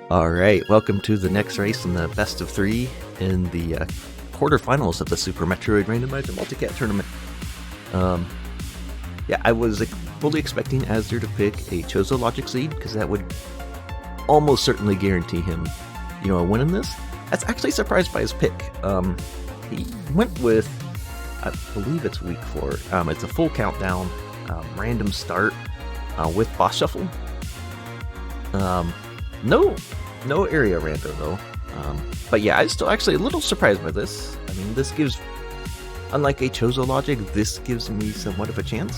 All right, welcome to the next race in the best of three in the quarterfinals of the Super Metroid Randomizer Multicat Tournament. Yeah, I was fully expecting Azder to pick a Chozo Logic Seed because that would almost certainly guarantee him, a win in this. That's actually surprised by his pick. He went with, I believe it's week 4. It's a full countdown, random start with boss shuffle. No area rando though. But yeah, I'm still actually a little surprised by this. I mean, this gives, unlike a Chozo Logic, this gives me somewhat of a chance.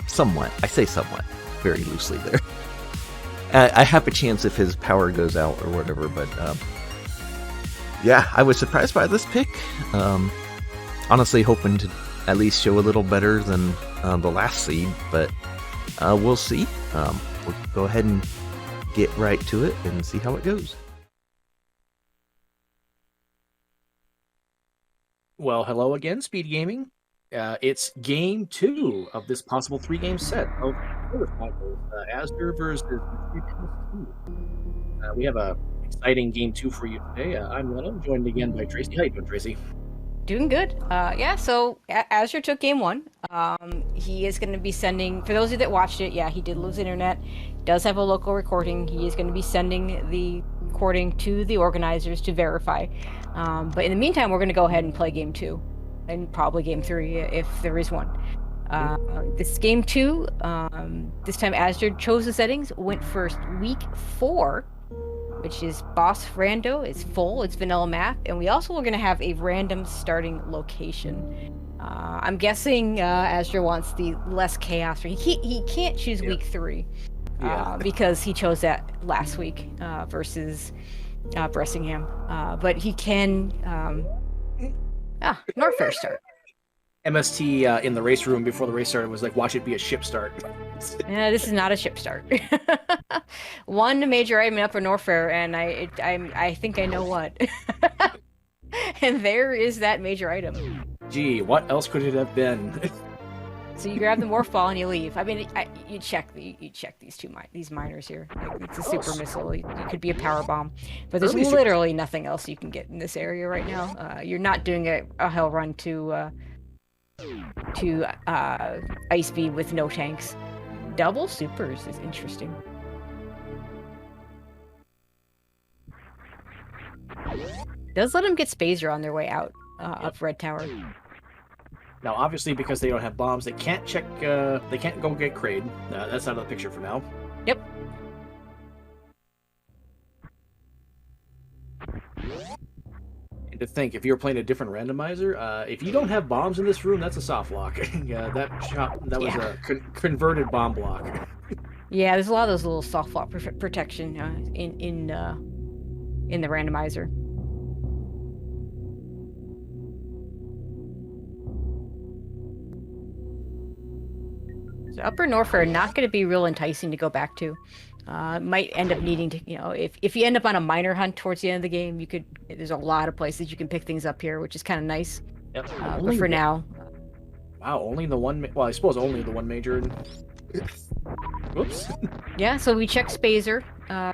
Somewhat. I say somewhat, very loosely there. I have a chance if his power goes out or whatever, but yeah, I was surprised by this pick. Honestly, hoping to at least show a little better than the last seed, but we'll see. We'll go ahead and get right to it and see how it goes. Well, hello again, Speed Gaming. It's game 2 of this possible 3-game set of Quarterfinals, Azder versus Metroid Rando. We have a exciting game 2 for you today. I'm Leno, joined again by Tracy. How you doing, Tracy? Doing good. Yeah, so Azure took game 1. He is going to be sending, for those of you that watched it, yeah, he did lose internet. Does have a local recording. He is going to be sending the recording to the organizers to verify. But in the meantime, we're going to go ahead and play game 2 and probably game 3 if there is one. This game 2, this time Azure chose the settings, went first week 4, which is Boss Rando. It's full, it's vanilla map, and we also are going to have a random starting location. I'm guessing Azure wants the less chaos. He can't choose week 3 because he chose that last week versus Bressingham. But he can... North Fair start. MST in the race room before the race started was like, watch it be a ship start. This is not a ship start. One major item up for North Fair, and I think I know what. And there is that major item. Gee, what else could it have been? So you grab the morph ball and you leave. I mean, you check these miners here. Like, it's a super missile. It could be a power bomb, but there's literally nothing else you can get in this area right now. You're not doing a hell run to Ice Beam with no tanks. Double supers is interesting. Does let them get Spazer on their way out up Red Tower. Now, obviously, because they don't have bombs, they can't check. They can't go get Kraid. That's out of the picture for now. Yep. And to think, if you were playing a different randomizer, if you don't have bombs in this room, that's a soft lock. That was a converted bomb block. Yeah, there's a lot of those little soft lock protection in the randomizer. So Upper North are not going to be real enticing to go back to. Might end up needing to, if you end up on a miner hunt towards the end of the game, there's a lot of places you can pick things up here, which is kind of nice. Yep. But for now... Wow, only the one... Well, I suppose only the one major... Whoops. Yeah, so we check Spazer.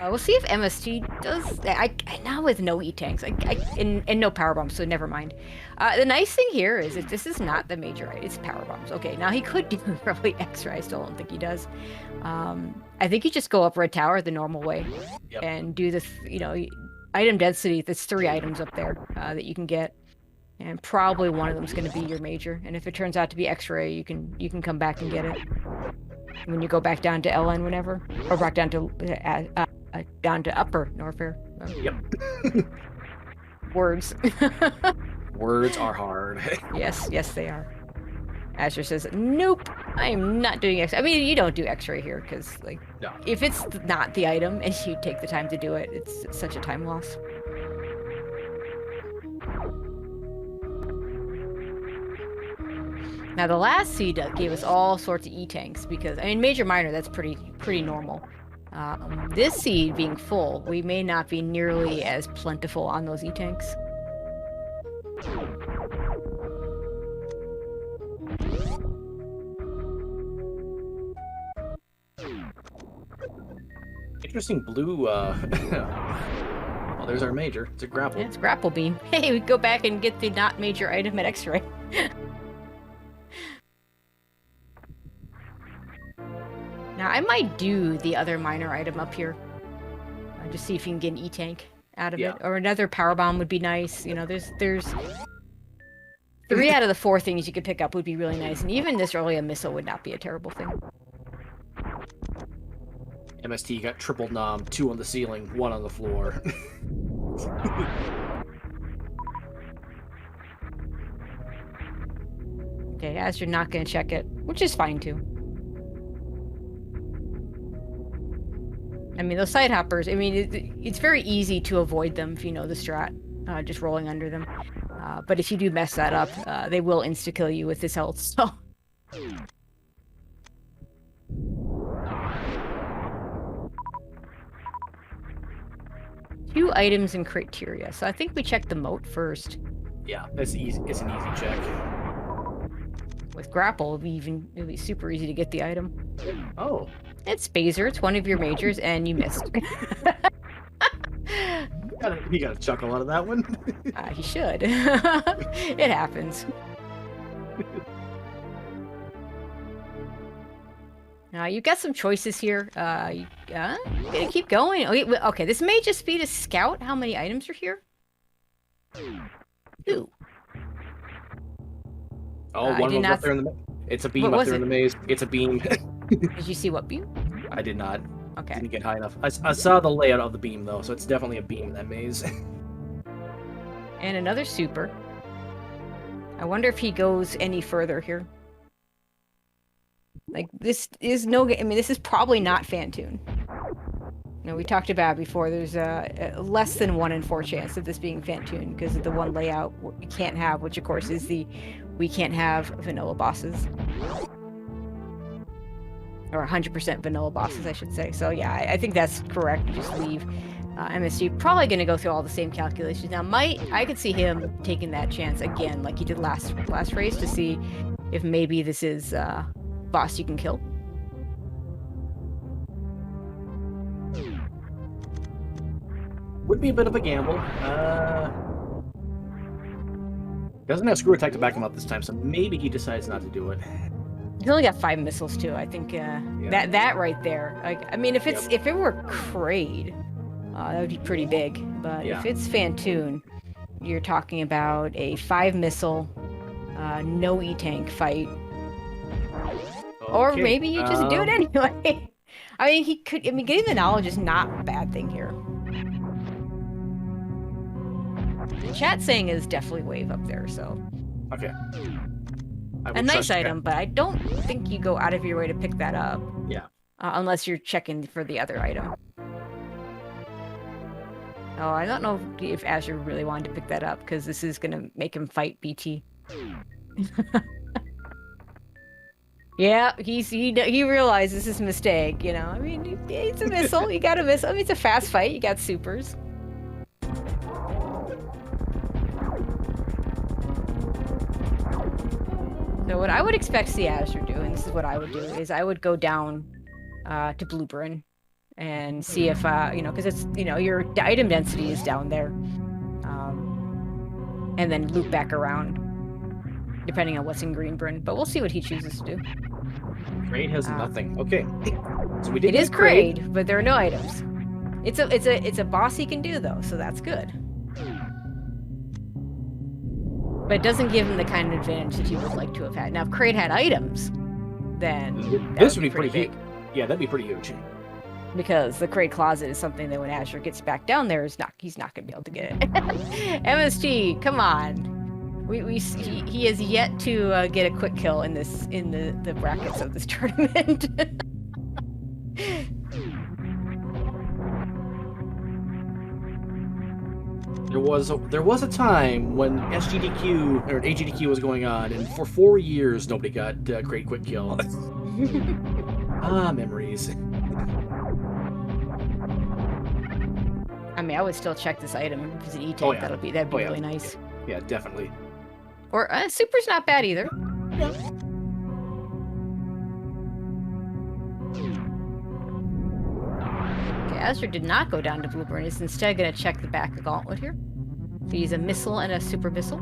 We'll see if MST does... Now with no E-tanks, and no power bombs, so never mind. The nice thing here is that this is not the major, it's power bombs. Okay, now he could do probably X-ray, I still don't think he does. I think you just go up Red Tower the normal way and do the, item density. There's 3 items up there that you can get. And probably one of them is going to be your major. And if it turns out to be X-ray, you can come back and get it. When you go back down to LN whenever, or back down to Upper North Fair. Yep. Words. Words are hard. Yes, they are. Azure says, nope, I'm not doing X. I mean, you don't do X-ray here because, no. If it's not the item and you take the time to do it, it's such a time loss. Now the last seed gave us all sorts of E-tanks because, I mean, major minor, that's pretty normal. This seed being full, we may not be nearly as plentiful on those E-tanks. interesting blue. Oh, there's our major. It's a grapple. Yeah, it's grapple beam. Hey, we go back and get the not major item at X-ray. Now I might do the other minor item up here. Just see if you can get an E-tank out of it, or another power bomb would be nice. You know, there's 3 out of the 4 things you could pick up would be really nice, and even this early a missile would not be a terrible thing. MST got triple nom, 2 on the ceiling, 1 on the floor. Okay, Azder not going to check it, which is fine too. I mean, those side hoppers, I mean, it's very easy to avoid them if you know the strat, just rolling under them. But if you do mess that up, they will insta-kill you with this health, so... 2 items and criteria. So I think we check the moat first. Yeah, it's easy. It's an easy check. With grapple, it'll be super easy to get the item. Oh. It's Spazer. It's one of your majors, and you missed. He got a chuckle out of that one. He should. It happens. You've got some choices here. You gotta keep going. Okay, this may just be to scout how many items are here. 2. Oh, one was up there in the... It's a beam up there in the maze. It's a beam. Did you see what beam? I did not. Okay. Didn't get high enough. I saw the layout of the beam, though, so it's definitely a beam in that maze. And another super. I wonder if he goes any further here. Like, this is no... I mean, this is probably not Fantoon. You know, we talked about before, there's a less than 1 in 4 chance of this being Fantoon because of the one layout we can't have, which, of course, is we can't have vanilla bosses. Or 100% vanilla bosses, I should say. So, yeah, I think that's correct. You just leave MSG. Probably going to go through all the same calculations. Now, I could see him taking that chance again, like he did last race, to see if maybe this is boss you can kill. Would be a bit of a gamble. Doesn't have screw attack to back him up this time, so maybe he decides not to do it. He's only got 5 missiles too. I think that right there. Like, I mean, if it were Kraid, that would be pretty big. But if it's Fantoon, you're talking about a 5 missile, no E-tank fight, or maybe you just do it anyway. I mean, he could. I mean, getting the knowledge is not a bad thing here. The chat saying is definitely wave up there, so. Okay. A nice item, but I don't think you go out of your way to pick that up. Yeah. Unless you're checking for the other item. Oh, I don't know if Azure really wanted to pick that up, because this is going to make him fight BT. Yeah, he realized this is a mistake, you know. I mean, it's a missile. You got a missile. I mean, it's a fast fight. You got supers. So what I would expect the Azure to do, and this is what I would do, is I would go down to Blueburn and see if, you know, because it's, you know, your item density is down there. And then loop back around, depending on what's in Greenburn. But we'll see what he chooses to do. Kraid has nothing. Okay. So we did. It is Kraid, but there are no items. It's a boss he can do, though, so that's good. But it doesn't give him the kind of advantage that you would like to have had. Now, if Kraid had items, then this would be pretty big. Yeah, that'd be pretty huge. Because the Kraid Closet is something that when Azure gets back down there, he's not going to be able to get it. MST, come on. He has yet to get a quick kill in the brackets of this tournament. There was a time when SGDQ or AGDQ was going on, and for 4 years nobody got Kraid quick kill. Memories. I mean, I would still check this item. If it's an E-tank, that'd be really nice. Yeah, definitely. Or Super's not bad either. Yeah. Okay, Azder did not go down to Bloober and is instead going to check the back of Gauntlet here. So use a missile and a super missile.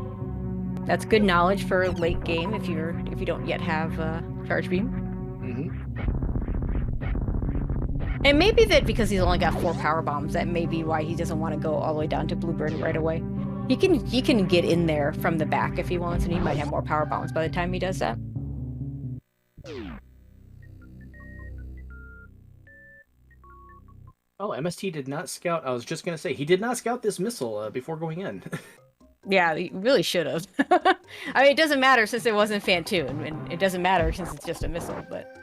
That's good knowledge for late game if you don't yet have charge beam. And maybe that because he's only got 4 power bombs, that may be why he doesn't want to go all the way down to Bluebird right away. He can get in there from the back if he wants, and he might have more power bombs by the time he does that. Oh, MST did not scout. I was just going to say, he did not scout this missile before going in. Yeah, he really should have. I mean, it doesn't matter since it wasn't Fantoon, and it doesn't matter since it's just a missile, but...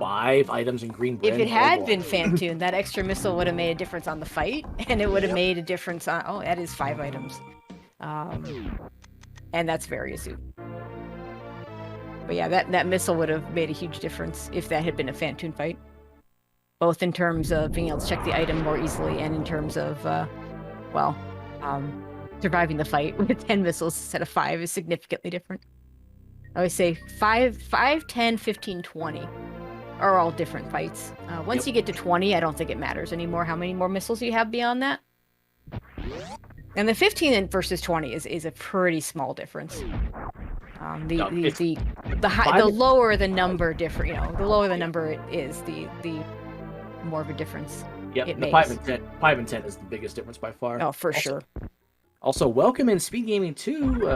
5 items in green Bryn. If it had been Fantoon, that extra missile would have made a difference on the fight, and it would have made a difference on... Oh, that is 5 items. And that's very astute. But yeah, that missile would have made a huge difference if that had been a Fantoon fight. Both in terms of being able to check the item more easily, and in terms of, surviving the fight with 10 missiles instead of 5 is significantly different. I always say 5, 10, 15, 20 are all different fights. Once you get to 20, I don't think it matters anymore how many more missiles you have beyond that. And the 15 versus 20 is a pretty small difference. The lower the number the lower the number it is, the more of a differess. Yep, it the makes. 5 and 10 is the biggest difference by far. Oh, for sure. Also, welcome in Speed Gaming 2.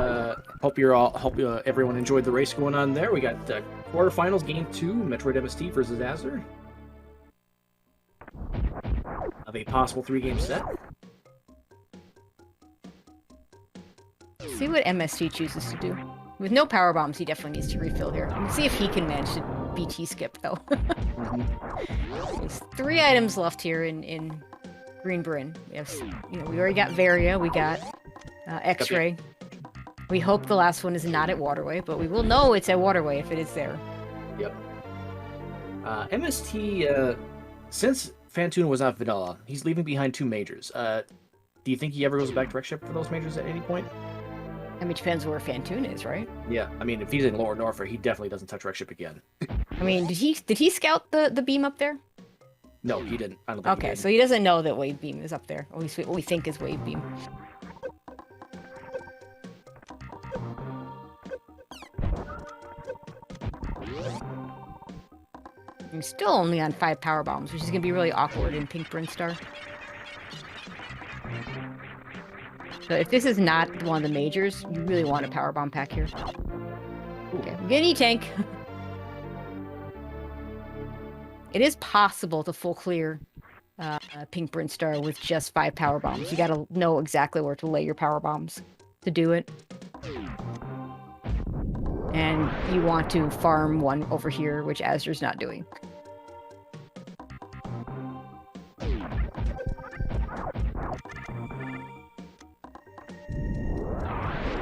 Hope everyone enjoyed the race going on there. We got quarterfinals, game 2, Metroid MST versus Azder. Of a possible 3-game set. See what MST chooses to do. With no power bombs, he definitely needs to refill here. Let's see if he can manage to BT skip, though. There's 3 items left here in Green Bryn. We have, we already got Varia, we got X-Ray. Okay. We hope the last one is not at Waterway, but we will know it's at Waterway if it is there. Yep. MST, since Fantoon was not Vanilla, he's leaving behind 2 majors. Do you think he ever goes back to Rec for those majors at any point? I mean, it depends where Fantoon is, right? Yeah, I mean, if he's in Lower Norfolk, he definitely doesn't touch Rec again. I mean, did he scout the beam up there? No, he didn't. I don't think okay, he did. So he doesn't know that Wave Beam is up there. At least what we think is Wave Beam. I'm still only on 5 power bombs, which is going to be really awkward in Pink Brinstar. So if this is not one of the majors, you really want a power bomb pack here. Okay, I'm getting E-Tank. It is possible to full clear Pink Brinstar with just 5 power bombs. You gotta know exactly where to lay your power bombs to do it. And you want to farm one over here, which Azder's not doing.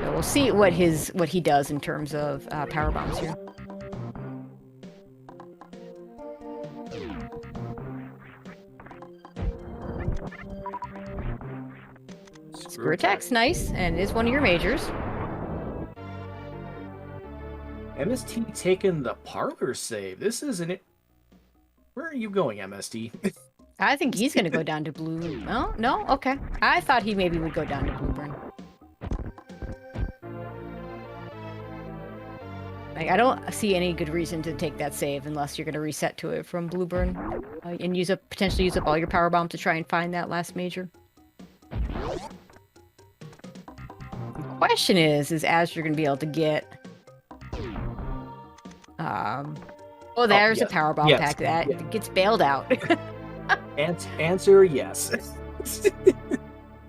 So we'll see what he does in terms of power bombs here. Screw attack's nice, and it is one of your majors. MST taking the parlor save. This isn't it. Where are you going, MST? I think he's gonna go down to blue. No, okay. I thought he maybe would go down to Blueburn. Like, I don't see any good reason to take that save unless you're gonna reset to it from Blueburn and potentially use up all your power bomb to try and find that last major. The question is Azder gonna be able to get? There's a power bomb pack that gets bailed out. Answer yes.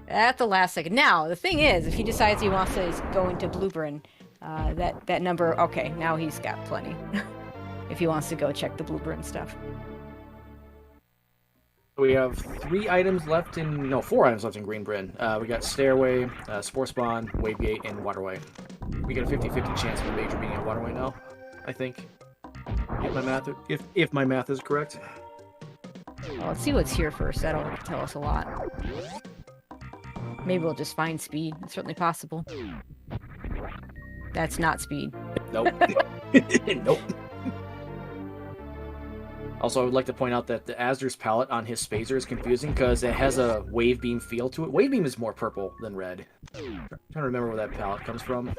At the last second. Now, the thing is, if he decides he wants to go into Blueburn, that number, okay, now he's got plenty. If he wants to go check the Blueburn stuff. We have 4 items left in Green Bryn. We got Stairway, Spore Spawn, Wave Gate, and Waterway. We got a 50-50 chance of a major being at Waterway now, I think. If my math is correct. Well, let's see what's here first. That'll tell us a lot. Maybe we'll just find speed. It's certainly possible. That's not speed. Nope. Nope. Also, I would like to point out that the Azder's palette on his Spazer is confusing because it has a Wave Beam feel to it. Wave Beam is more purple than red. I'm trying to remember where that palette comes from.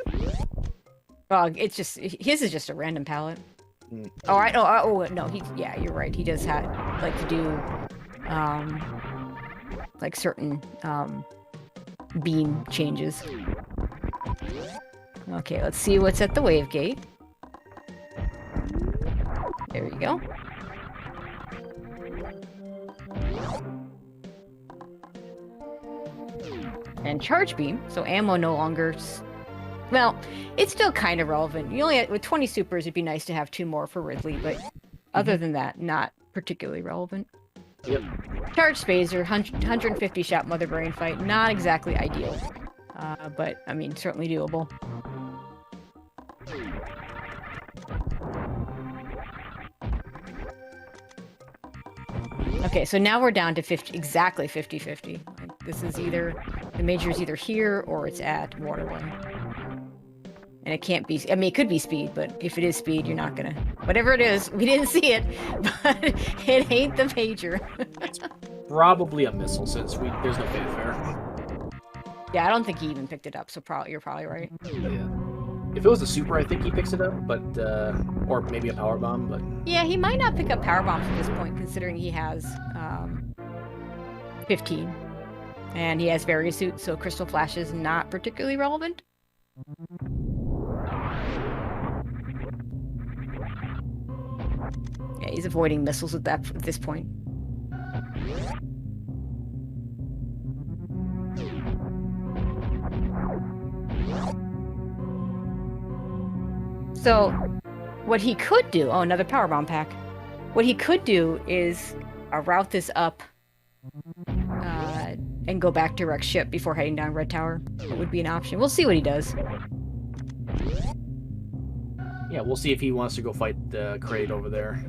It's just his is just a random palette. Mm. No, yeah, you're right. He does like to do like certain beam changes. Okay, let's see what's at the wave gate. There you go. And charge beam, so ammo no longer. Well, it's still kind of relevant. You only with 20 supers, it'd be nice to have 2 more for Ridley, but other than that, not particularly relevant. Yep. Charge Spazer, 150 shot Mother Brain fight, not exactly ideal, but I mean certainly doable. Okay, so now we're down to exactly 50-50. Like, this is either the major is either here or it's at Waterway. And it can't be, I mean, it could be speed, but if it is speed, you're not gonna, whatever it is, we didn't see it, but it ain't the major. It's probably a missile since there's no fanfare. Yeah, I don't think he even picked it up, so you're probably right. Yeah. If it was a super, I think he picks it up, but, or maybe a power bomb, but... Yeah, he might not pick up power bombs at this point, considering he has, 15. And he has various suits, so Crystal Flash is not particularly relevant. Yeah, he's avoiding missiles at this point. So, what he could do... Oh, another power bomb pack. What he could do is route this up and go back to Rex ship before heading down Red Tower. That would be an option. We'll see what he does. Yeah, we'll see if he wants to go fight the Kraid over there.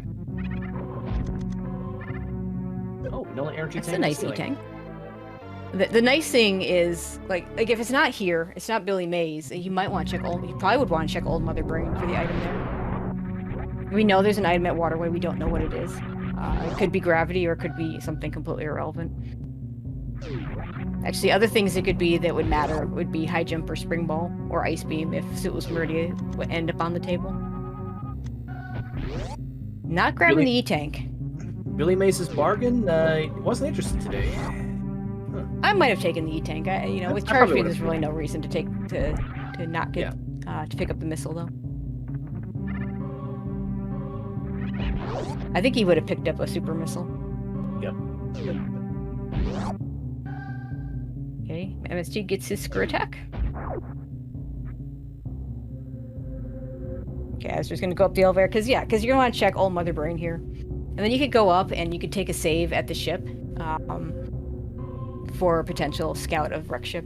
Oh, no energy tank. That's a nice E-tank. The nice thing is, like if it's not here, it's not Billy Mays. You might want to check old. You probably would want to check Old Mother Brain for the item there. We know there's an item at Waterway. We don't know what it is. It could be gravity, or it could be something completely irrelevant. Actually, other things it could be that would matter would be high jump or spring ball or ice beam if Suitless Meridia would end up on the table. Not grabbing the E-tank. Billy Mace's bargain wasn't interested today. Huh. I might have taken the E-tank. With charge beam, there's really no reason to not get to pick up the missile though. I think he would have picked up a super missile. Yep. Okay, MSG gets his screw attack. Okay, I was just gonna go up the elevator because you're gonna want to check Old Mother Brain here, and then you could go up and you could take a save at the ship for a potential scout of Rex ship.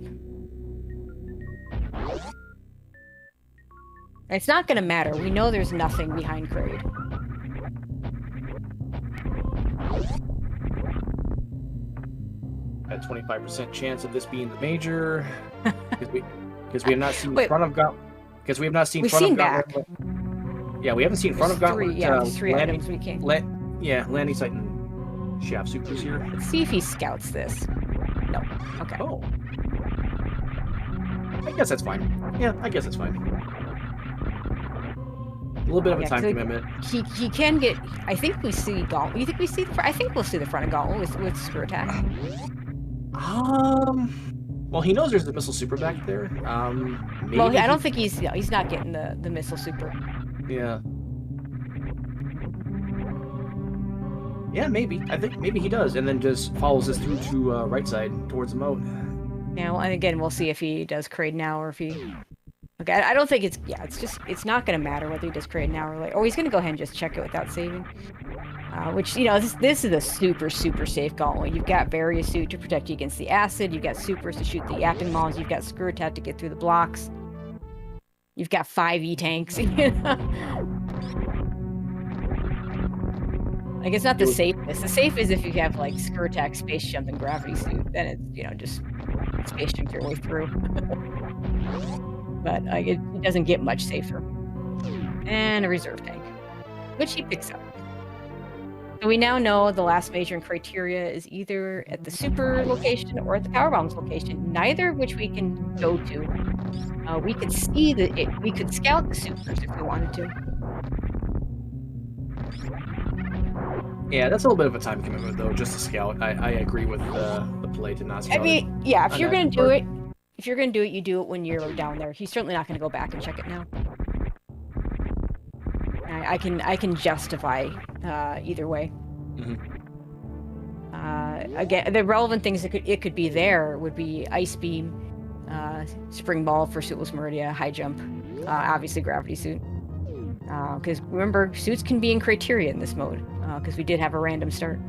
It's not gonna matter. We know there's nothing behind Kraid. At 25% chance of this being the major, because we have not seen front of Gauntlet. Because we have not seen front of Gauntlet. Yeah, we haven't seen front of Gauntlet. There's 3 items we can't. Landing site and Shaft Supers here. Let's see if he scouts this. No. Okay. Oh. I guess that's fine. Yeah, I guess that's fine. A little bit of a time commitment. He can get. I think we see Gauntlet. You think we see the? I think we'll see the front of Gauntlet with screw attack. Well, he knows there's the missile super back there. Maybe well, I don't think he's not getting the missile super. Yeah. Yeah, maybe. I think maybe he does, and then just follows us through to right side towards the moat. Now, and again, we'll see if he does Kraid now or if he. Okay, I don't think it's it's not going to matter whether he does Kraid now or later. Or he's going to go ahead and just check it without saving. Which, this is a super, super safe Gauntlet. You've got various suit to protect you against the acid. You've got supers to shoot the yapping mauls. You've got screw attack to get through the blocks. You've got 5 E-tanks. Like, it's not the safest. The safe is if you have, like, screw attack, space jump, and gravity suit. Then it's, just space jump your way through. But it doesn't get much safer. And a reserve tank, which he picks up. So we now know the last major in criteria is either at the super location or at the power bombs location, neither of which we can go to. We could see we could scout the supers if we wanted to. Yeah, that's a little bit of a time commitment, though, just to scout. I agree with the play to not scout. I mean, yeah, if you're gonna do it, you do it when you're down there. He's certainly not gonna go back and check it now. I can justify either way. Again, the relevant things that it could be there would be ice beam, spring ball for suitless Meridia, high jump, obviously gravity suit. Because remember, suits can be in criteria in this mode, because we did have a random start.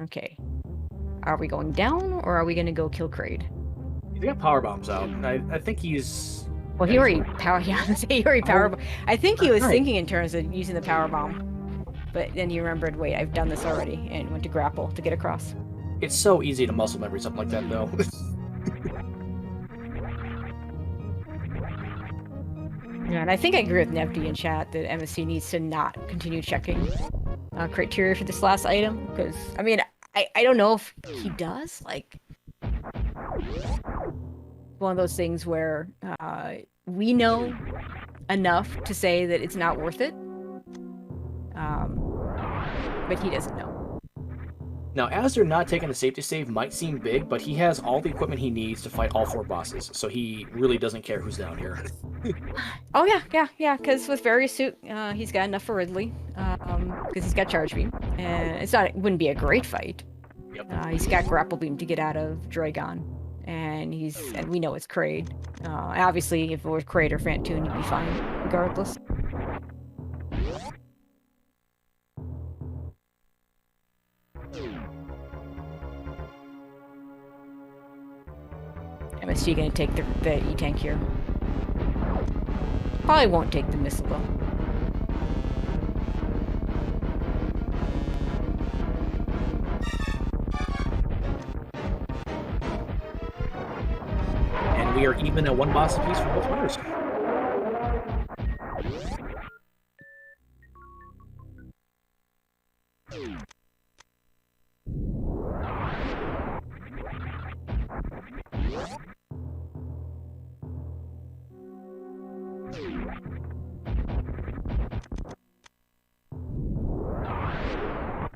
Okay. Are we going down, or are we going to go kill Kraid? He's got power bombs out. I think he's... Well, he already power. Yeah, he already power. I think he was thinking in terms of using the power bomb, but then he remembered, wait, I've done this already, and went to grapple to get across. It's so easy to muscle memory something like that, though. Yeah, and I think I agree with Nevdi in chat that MSC needs to not continue checking criteria for this last item, because I mean, I don't know if he does. Like, one of those things where we know enough to say that it's not worth it, but he doesn't know. Now, Azder not taking a safety save might seem big, but he has all the equipment he needs to fight all 4 bosses, so he really doesn't care who's down here. Oh yeah, because with various suit, he's got enough for Ridley, because he's got charge beam, and it wouldn't be a great fight. Yep. He's got grapple beam to get out of Dragon, and we know it's Kraid. Obviously, if it was Kraid or Fantoon, he'd be fine regardless. MSG gonna take the E-tank here. Probably won't take the missile though. And we are even at 1 boss apiece for both winners.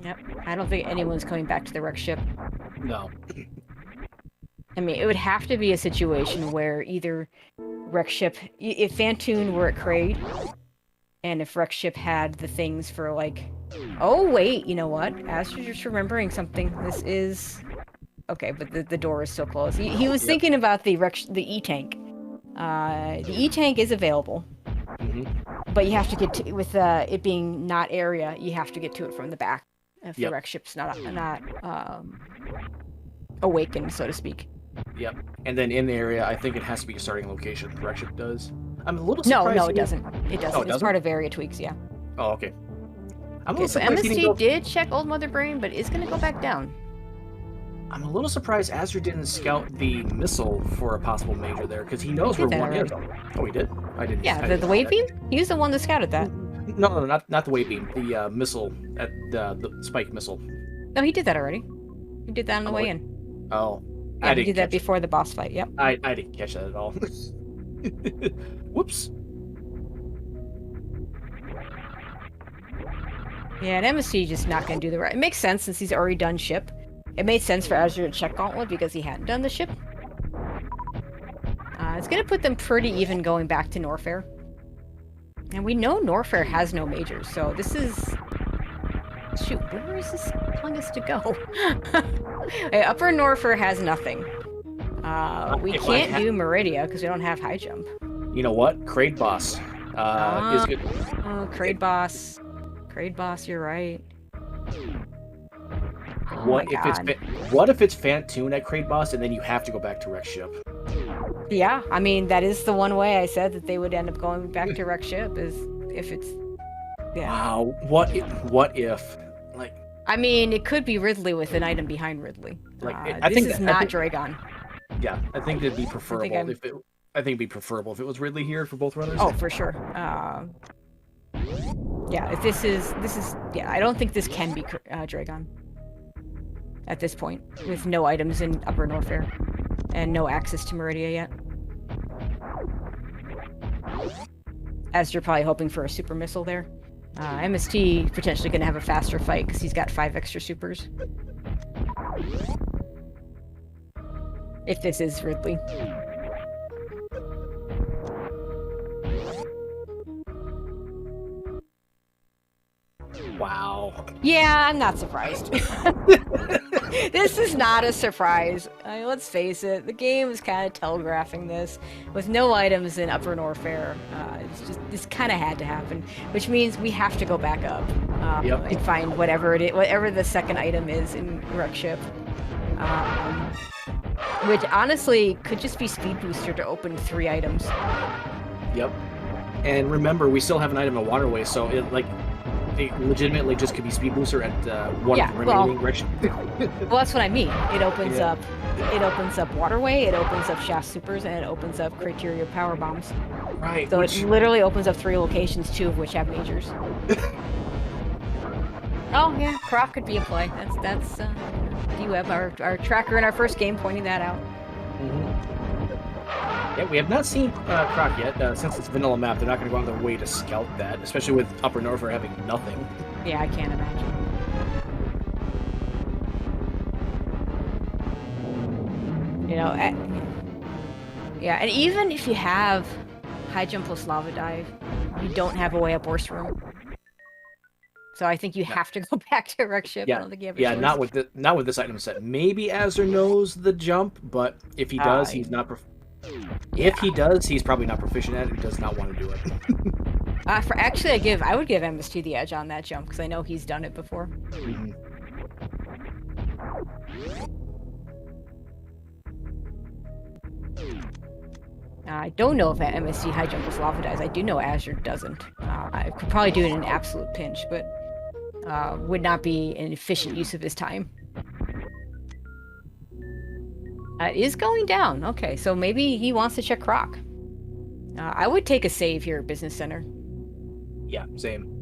Yep. I don't think anyone's coming back to the wreck ship. No. I mean, it would have to be a situation where either wreck ship, if Fantoon were at Kraid, and if wreck ship had the things for like, oh wait, you know what? As you're just remembering something, this is okay, but the door is still closed. He was thinking about the E-tank. The E-tank is available, but you have to get to with it being not area. You have to get to it from the back if the wreck ship's not awakened, so to speak. Yep. And then in the area, I think it has to be a starting location. The wreck ship does. I'm a little surprised. No, it doesn't. It doesn't. Oh, it's part of area tweaks, yeah. Oh, okay. So MSG did check Old Mother Brain, but is going to go back down. I'm a little surprised Azder didn't scout the missile for a possible major there, because he knows we're 1 hit. Oh, he did? I didn't. Yeah, the wave beam? He was the one that scouted that. No, not the wave beam. The missile, at the spike missile. No, he did that already. He did that on the way in. Oh. Yeah, he did that before the boss fight, yep. I didn't catch that at all. Whoops. Yeah, and MSC just not going to do the right. It makes sense since he's already done ship. It made sense for Azure to check Gauntlet because he hadn't done the ship. It's going to put them pretty even going back to Norfair. And we know Norfair has no majors, so this is... Shoot, where is this telling us to go? Upper Norfair has nothing. We can't do Meridia because we don't have high jump. You know what? Kraid boss is good. Oh, Kraid boss. Kraid boss, you're right. What if it's Fantoon at Kraid boss and then you have to go back to wreck ship? Yeah, I mean that is the one way I said that they would end up going back to wreck ship is if it's. Yeah. Wow. What if? Like. I mean, it could be Ridley with an item behind Ridley. Like this is not Dragon. Yeah, I think it'd be preferable think it'd be preferable if it was Ridley here for both runners. Oh, for sure. Yeah, if this is yeah, I don't think this can be Dragon at this point, with no items in Upper Norfair and no access to Meridia yet. Azder probably hoping for a super missile there. MST potentially going to have a faster fight because he's got 5 extra supers. If this is Ridley. Wow. Yeah, I'm not surprised. This is not a surprise. I mean, let's face it, the game is kind of telegraphing this. With no items in Upper Norfair, this kind of had to happen, which means we have to go back up and find whatever the second item is in Wreck Ship. Which honestly could just be Speed Booster to open 3 items. Yep. And remember, we still have an item in Waterway, so it legitimately just could be Speed Booster at one of the remaining Wreck Ship. Well, that's what I mean. It opens up. It opens up Waterway. It opens up Shaft Supers, and it opens up Criteria Power Bombs. Right. So it literally opens up 3 locations, 2 of which have majors. Oh yeah, Croc could be a play. That's D-Web, our tracker in our first game, pointing that out. Yeah, we have not seen Croc yet. Since it's a vanilla map, they're not going to go out of their way to scout that, especially with Upper Norfair having nothing. Yeah, I can't imagine. You know, yeah, and even if you have high jump plus lava dive, you don't have a way up Worst Room. So I think you have to go back to Wreck Ship. Yeah, I don't think you have a choice. not with this item set. Maybe Azder knows the jump, but if he does, he's not. If he does, he's probably not proficient at it. He does not want to do it. Actually, I would give MST the edge on that jump because I know he's done it before. Mm-hmm. I don't know if MST high jump plus lava dies. I do know Azder doesn't. I could probably do it in an absolute pinch, but would not be an efficient use of his time. It is going down. Okay, so maybe he wants to check Croc. I would take a save here at Business Center. Yeah, same.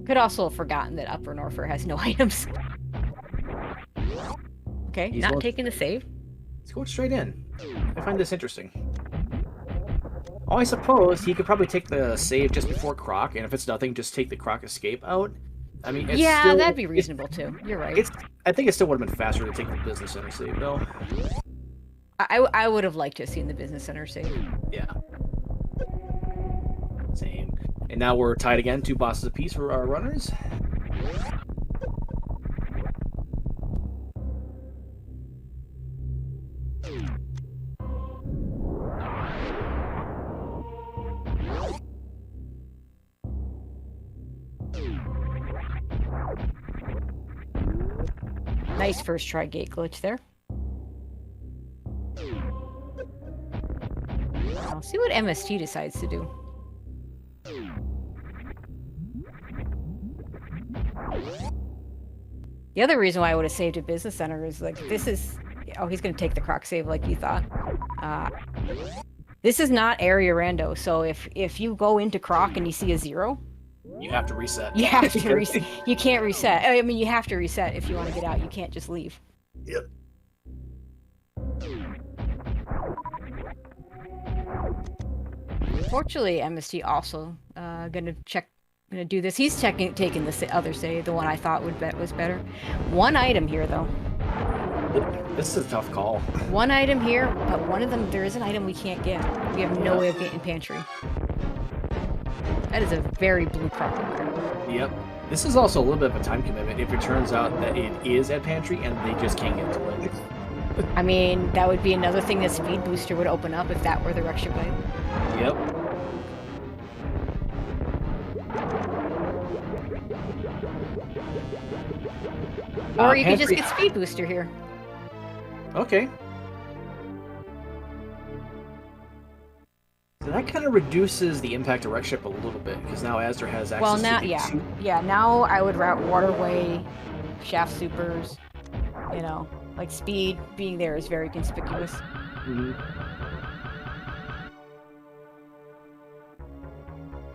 Could also have forgotten that Upper Norfair has no items. Okay, he's not taking the save. He's going straight in. I find this interesting. Oh, I suppose he could probably take the save just before Croc, and if it's nothing, just take the Croc escape out. I mean, that'd be reasonable too. You're right. I think it still would have been faster to take the Business Center save, though. I would have liked to have seen the Business Center save. Yeah. Same. And now we're tied again, 2 bosses apiece for our runners. Nice first try gate glitch there. I'll see what MST decides to do. The other reason why I would have saved a Business Center is like this is he's gonna take the Croc save like you thought. This is not area rando, so if you go into Croc and you see a 0, you have to reset. You have to reset. You can't reset. I mean, you have to reset if you want to get out. You can't just leave. Yep. Fortunately, MST also gonna do this. He's taking the other save, the one I thought was better. 1 item here though. This is a tough call. 1 item here, but one of them there is an item we can't get. We have no way of getting pantry. That is a very blue Croc. Yep. This is also a little bit of a time commitment if it turns out that it is at pantry and they just can't get to it. I mean, that would be another thing that Speed Booster would open up if that were the Wreck Ship item. Yep. Or you could just get Speed Booster here. Okay. So that kind of reduces the impact of Wreck Ship a little bit, because now Azder has access to now I would route Waterway, Shaft Supers, like Speed being there is very conspicuous. Mhm.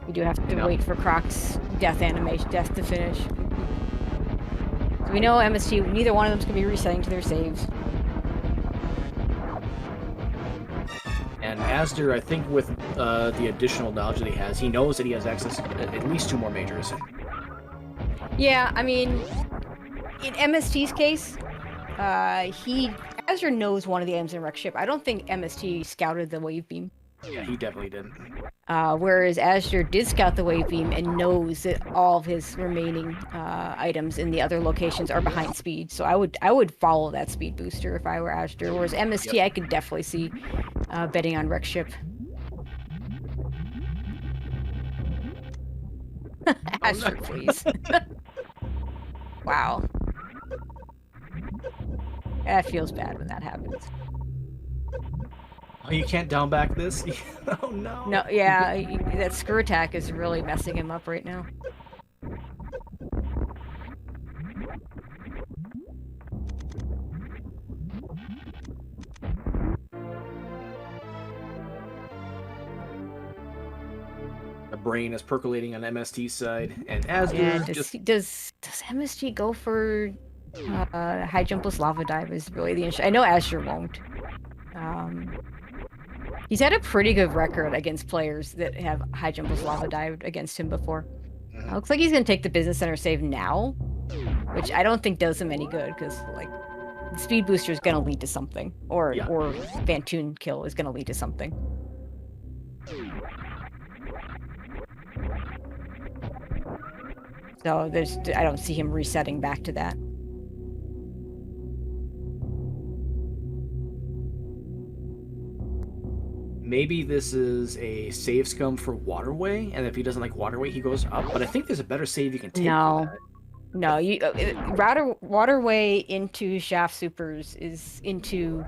We do have to No. wait for Croc's death to finish. So we know MST, neither one of them's going to be resetting to their saves. And Azder, I think with the additional knowledge that he has, he knows that he has access to at least 2 more majors. Yeah, I mean, in MST's case, Azure knows one of the items in Wreck Ship. I don't think MST scouted the wave beam. Yeah, he definitely did. Whereas Azure did scout the wave beam and knows that all of his remaining items in the other locations are behind speed. So I would follow that speed booster if I were Azure. Whereas MST, Yep. I could definitely see betting on Wreck Ship. Azure, please. Wow. That feels bad when that happens. Oh, you can't down back this? Oh, no. No, yeah, that screw attack is really messing him up right now. The brain is percolating on MST's side, and Azder Yeah, does MSG go for high jumpless lava dive is really the issue. I know Azure won't. He's had a pretty good record against players that have high jumpless lava dived against him before. Looks like he's gonna take the business center save now, which I don't think does him any good because like the speed booster is gonna lead to something, or Vantoon kill is gonna lead to something. So I don't see him resetting back to that. Maybe this is a save scum for Waterway, and if he doesn't like Waterway, he goes up. But I think there's a better save you can take for that. No, you Waterway into Shaft Supers is into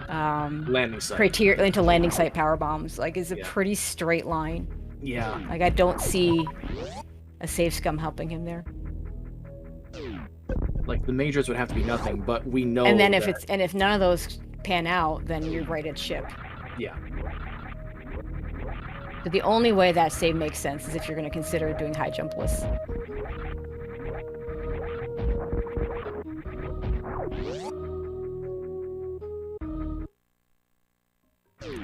Landing site. into landing site power bombs. Like, is a pretty straight line. Yeah. Like, I don't see a save scum helping him there. Like, the majors would have to be nothing, but we know. And then if none of those pan out, then you're right at ship. Yeah. So the only way that save makes sense is if you're going to consider doing high jumpless.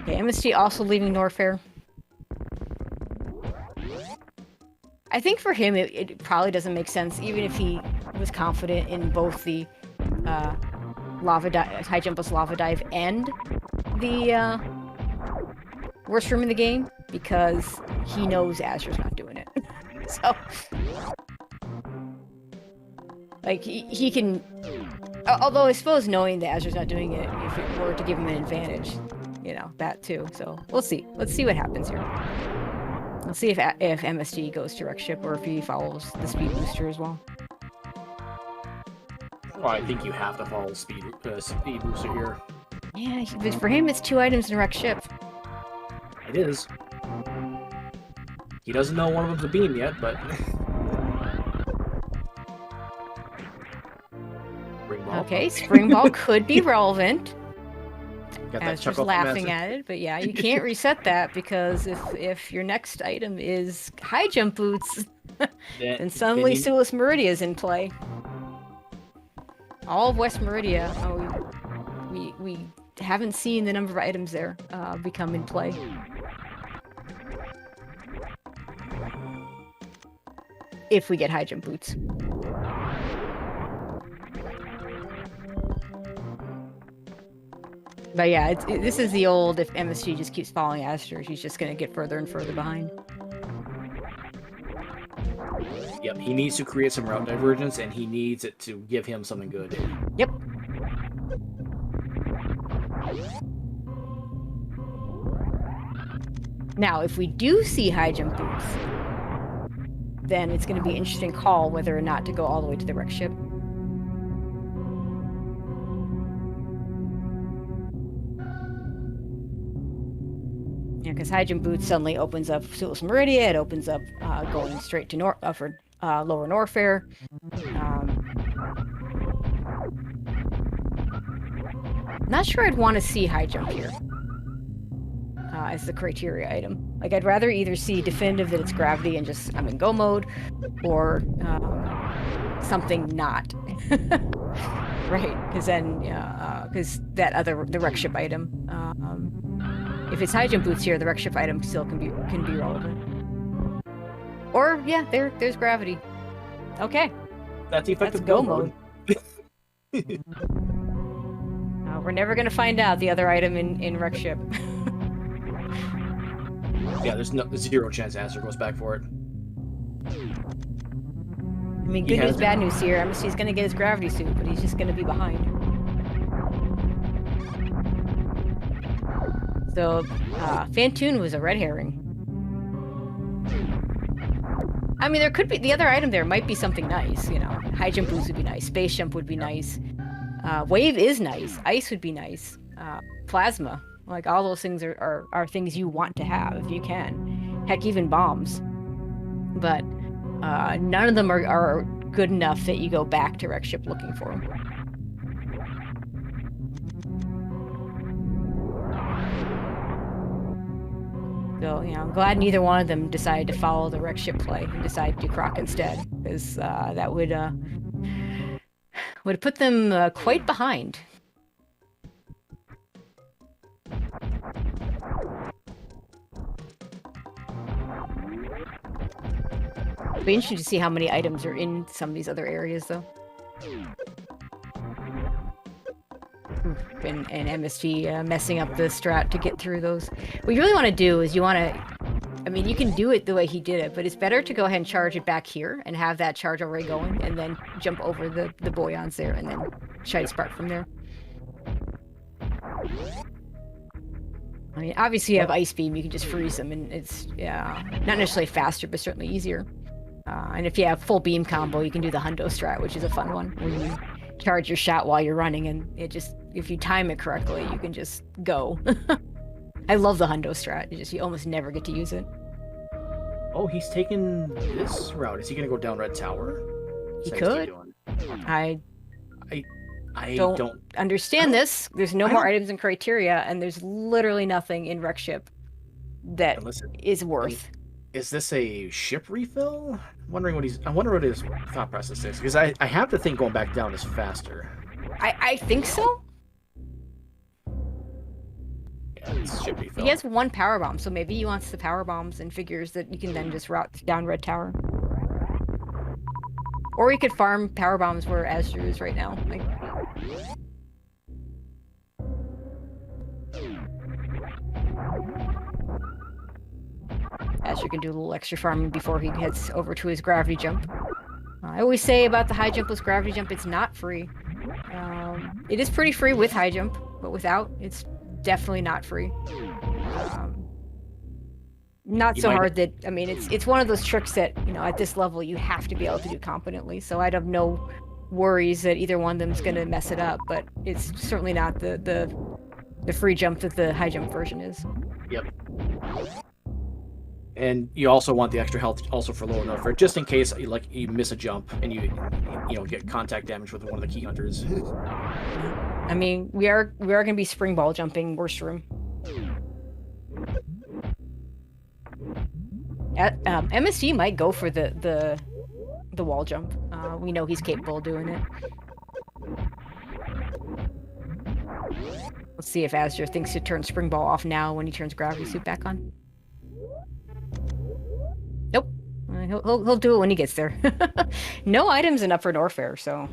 Okay, MST also leaving Norfair. I think for him, it probably doesn't make sense, even if he was confident in both the high jumpless lava dive and the worst room in the game, because he knows Azure's not doing it. So, like, he can... Although I suppose knowing that Azure's not doing it, if it were to give him an advantage, you know, that too. So, we'll see. Let's see what happens here. Let's see if MSG goes to Wreck Ship or if he follows the speed booster as well. Well, I think you have to follow speed booster here. Yeah, but for him, it's 2 items in Wreck Ship. It is. He doesn't know one of them's a beam yet, but... Spring ball. Okay, Spring Ball could be relevant. Got that Azur's chuckle from laughing Azder. at it, but yeah, you can't reset that because if your next item is high jump boots, then suddenly Sulis Meridia is in play. All of West Meridia, we haven't seen the number of items there become in play. If we get high jump boots. But yeah, this is the old, if MSG just keeps following Azure, she's just going to get further and further behind. Yep, he needs to create some route divergence, and he needs it to give him something good. Yep. Now, if we do see high jump boots, then it's going to be an interesting call whether or not to go all the way to the wreck ship. Yeah, because high jump boots suddenly opens up Sulis Meridia. It opens up going straight to Lower Norfair. Not sure I'd want to see high jump here as the criteria item. Like, I'd rather either see definitive that it's gravity and just I'm in go mode, or something not. Right, because then, because that other, the wreck ship item, if it's high jump boots here, the wreck ship item still can be relevant. Or, yeah, there's gravity. Okay. That's effective go mode. We're never gonna find out the other item in wreck ship. Yeah, there's zero chance Azder goes back for it. I mean, good news, bad news here. MST's gonna get his gravity suit, but he's just gonna be behind. So, Fantoon was a red herring. I mean, there could be, the other item there might be something nice, you know. High jump boost would be nice. Space jump would be nice. Wave is nice. Ice would be nice. Plasma. Like, all those things are things you want to have if you can. Heck, even bombs. But none of them are good enough that you go back to wreck ship looking for them. So, you know, I'm glad neither one of them decided to follow the wreck ship play and decided to do Croc instead, because that would put them quite behind. It'll be interesting to see how many items are in some of these other areas, though. And MST messing up the strat to get through those. What you really want to do is you want to... I mean, you can do it the way he did it, but it's better to go ahead and charge it back here and have that charge already going, and then jump over the Boyons there, and then try to spark from there. I mean, obviously you have Ice Beam, you can just freeze them, and it's not necessarily faster, but certainly easier. And if you have full beam combo, you can do the Hundo strat, which is a fun one, where you charge your shot while you're running, and it just, if you time it correctly, you can just go. I love the Hundo strat. You almost never get to use it. Oh, he's taking this route. Is he going to go down Red Tower? He could. I don't understand this. There's no more items and criteria, and there's literally nothing in wreck ship that is worth. Is this a ship refill? I wonder what his thought process is, because I have to think going back down is faster. I think so. Yeah, it's ship refill. He has one power bomb, so maybe he wants the power bombs and figures that you can then just route down Red Tower. Or he could farm power bombs where Azder is right now. Like, Azder can do a little extra farming before he heads over to his gravity jump. I always say about the high jump with gravity jump, it's not free. It is pretty free with high jump, but without, it's definitely not free. Not so hard that, I mean, it's one of those tricks that, you know, at this level you have to be able to do competently, so I'd have no worries that either one of them is going to mess it up, but it's certainly not the free jump that the high jump version is. Yep. And you also want the extra health also for lower Norfolk, just in case you miss a jump and you get contact damage with one of the key hunters. I mean, we are going to be spring ball jumping worst room. MST might go for the wall jump. We know he's capable of doing it. Let's see if Azder thinks to turn spring ball off now when he turns gravity suit back on. Nope. He'll do it when he gets there. No items in Upper Norfair, so.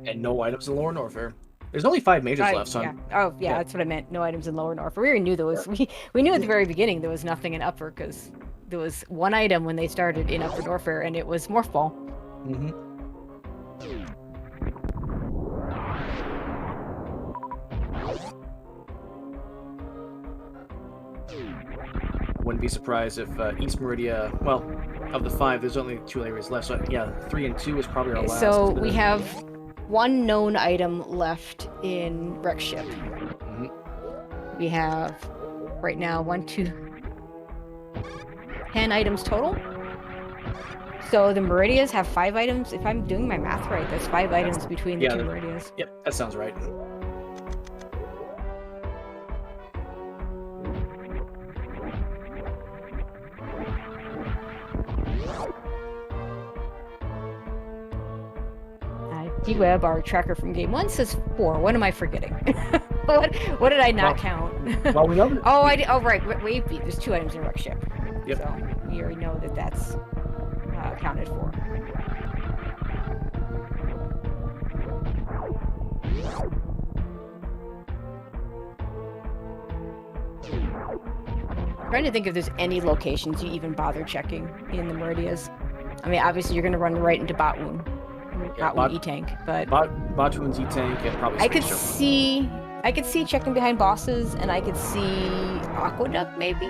And no items in Lower Norfair. There's only 5 majors left, so. Yeah. Oh, yeah, that's what I meant. No items in Lower Norfair. We already knew there was. We knew at the very beginning there was nothing in Upper, because there was one item when they started in Upper Norfair, and it was Morph Ball. Mm-hmm. Wouldn't be surprised if East Meridia, well, of the 5, there's only 2 areas left. So yeah, 3 and 2 is probably our last. So we have one known item left in wreck ship. Mm-hmm. We have right now 10 items total. So the Meridias have 5 items. If I'm doing my math right, that's 5 items between the 2 Meridias. Yep, that sounds right. Web, our tracker from game 1, says 4. What am I forgetting? what did I not count? Well, we know that. Oh, I did. Oh, right. Wave beat. There's 2 items in Ruck Ship. Yep. So we already know that that's accounted for. I'm trying to think if there's any locations you even bother checking in the Meridias. I mean, obviously you're going to run right into Botwoon. Botwoon E-Tank, but Botwoon's E-Tank and probably I could see checking behind bosses, and I could see Aqueduct maybe.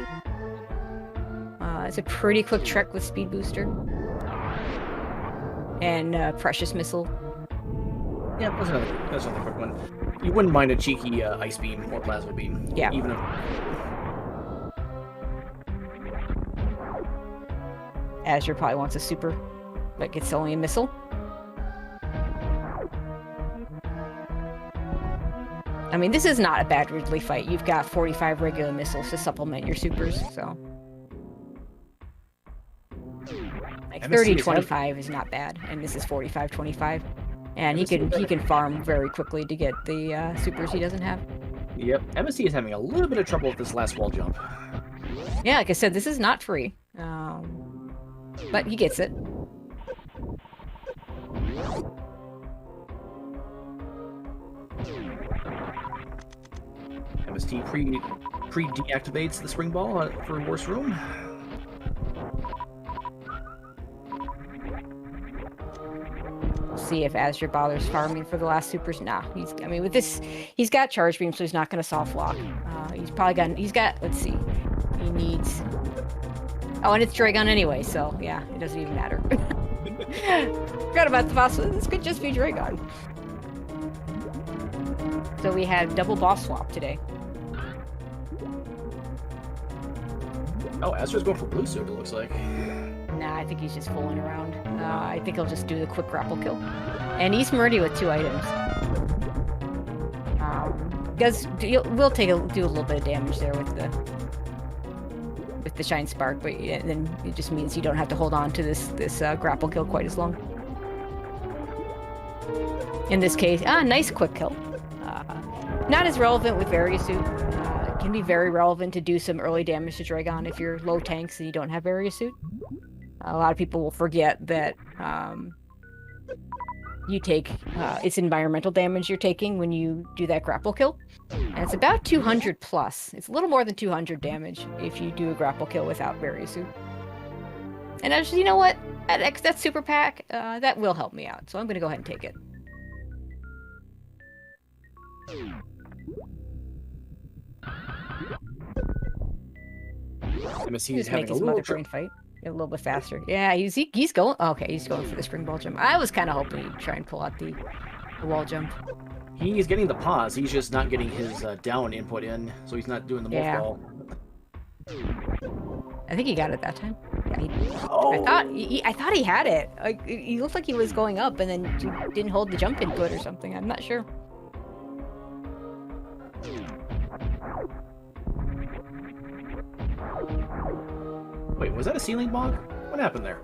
It's a pretty quick trek with Speed Booster and Precious Missile. Yeah, that's another quick one. You wouldn't mind a cheeky Ice Beam or Plasma Beam. Yeah. Even if... Azure probably wants a super, but it's only a missile. I mean, this is not a bad Ridley fight. You've got 45 regular missiles to supplement your supers, so... Like 30-25 is not bad, and this is 45-25. And he can farm very quickly to get the supers he doesn't have. Yep, MSC is having a little bit of trouble with this last wall jump. Yeah, like I said, this is not free. But he gets it. MST pre-deactivates the spring ball for Worst Room. See if Azure bothers farming for the last supers. Nah, with this, he's got Charge Beam, so he's not going to soft lock. Let's see. He needs... Oh, and it's Dragon anyway, so yeah, it doesn't even matter. Forgot about the boss. This could just be Dragon. So we had double boss swap today. Oh, Azder's going for blue suit, it looks like. Nah, I think he's just fooling around. I think he'll just do the quick grapple kill. And East Meridia with 2 items. We'll do a little bit of damage there with the Shine Spark, but yeah, then it just means you don't have to hold on to this grapple kill quite as long. In this case, nice quick kill. Not as relevant with Various Suit. It can be very relevant to do some early damage to Dragon if you're low tanks and you don't have Various Suit. A lot of people will forget that you take it's environmental damage you're taking when you do that grapple kill. And it's about 200 plus. It's a little more than 200 damage if you do a grapple kill without Various Suit. And I just, you know what? That super pack, that will help me out. So I'm going to go ahead and take it. MSC is having having a little brain fight a little bit faster. Yeah, he's going. Okay, he's going for the spring ball jump. I was kind of hoping he'd try and pull out the wall jump. He's getting the pause. He's just not getting his down input in, so he's not doing the morph ball. I think he got it that time. Yeah, Oh. I thought he had it. He looked like he was going up, and then he didn't hold the jump input or something. I'm not sure. Wait, was that a ceiling bonk? What happened there?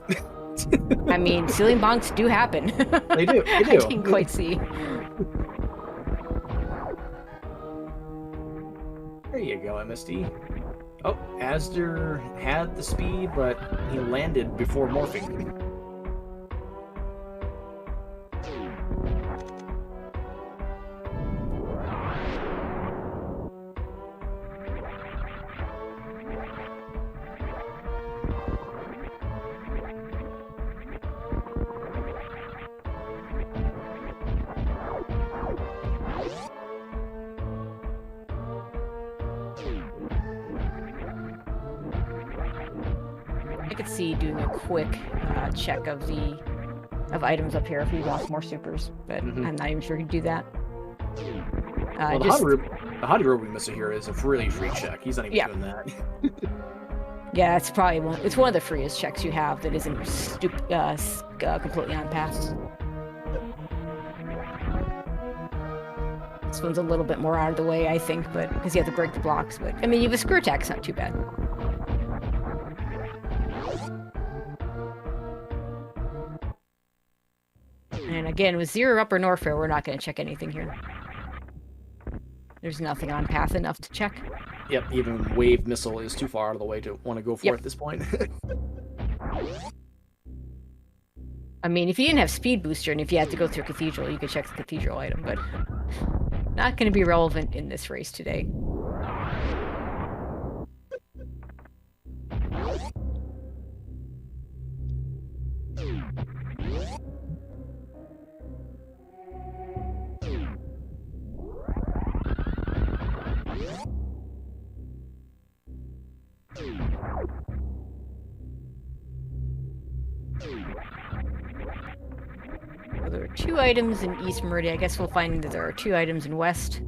I mean, ceiling bonks do happen. They do. I didn't quite see. There you go, MSD. Oh, Azder had the speed, but he landed before morphing. I could see doing a quick check of items up here if he wants more supers, but I'm not even sure he'd do that. Well, the Hottie Robe Missile here is a really free check. He's not even doing that. Yeah, it's probably one of the freest checks you have that isn't completely on pass. This one's a little bit more out of the way, I think, but because you have to break the blocks. But I mean, you have a screw attack, it's not too bad. And Again, with 0 upper Norfair, we're not going to check anything here. There's nothing on path enough to check. Yep, even wave missile is too far out of the way to want to go for it at this point. I mean, if you didn't have speed booster and if you had to go through Cathedral, you could check the Cathedral item, but not going to be relevant in this race today. Well, there are 2 items in East Meridian. I guess we'll find that there are 2 items in West.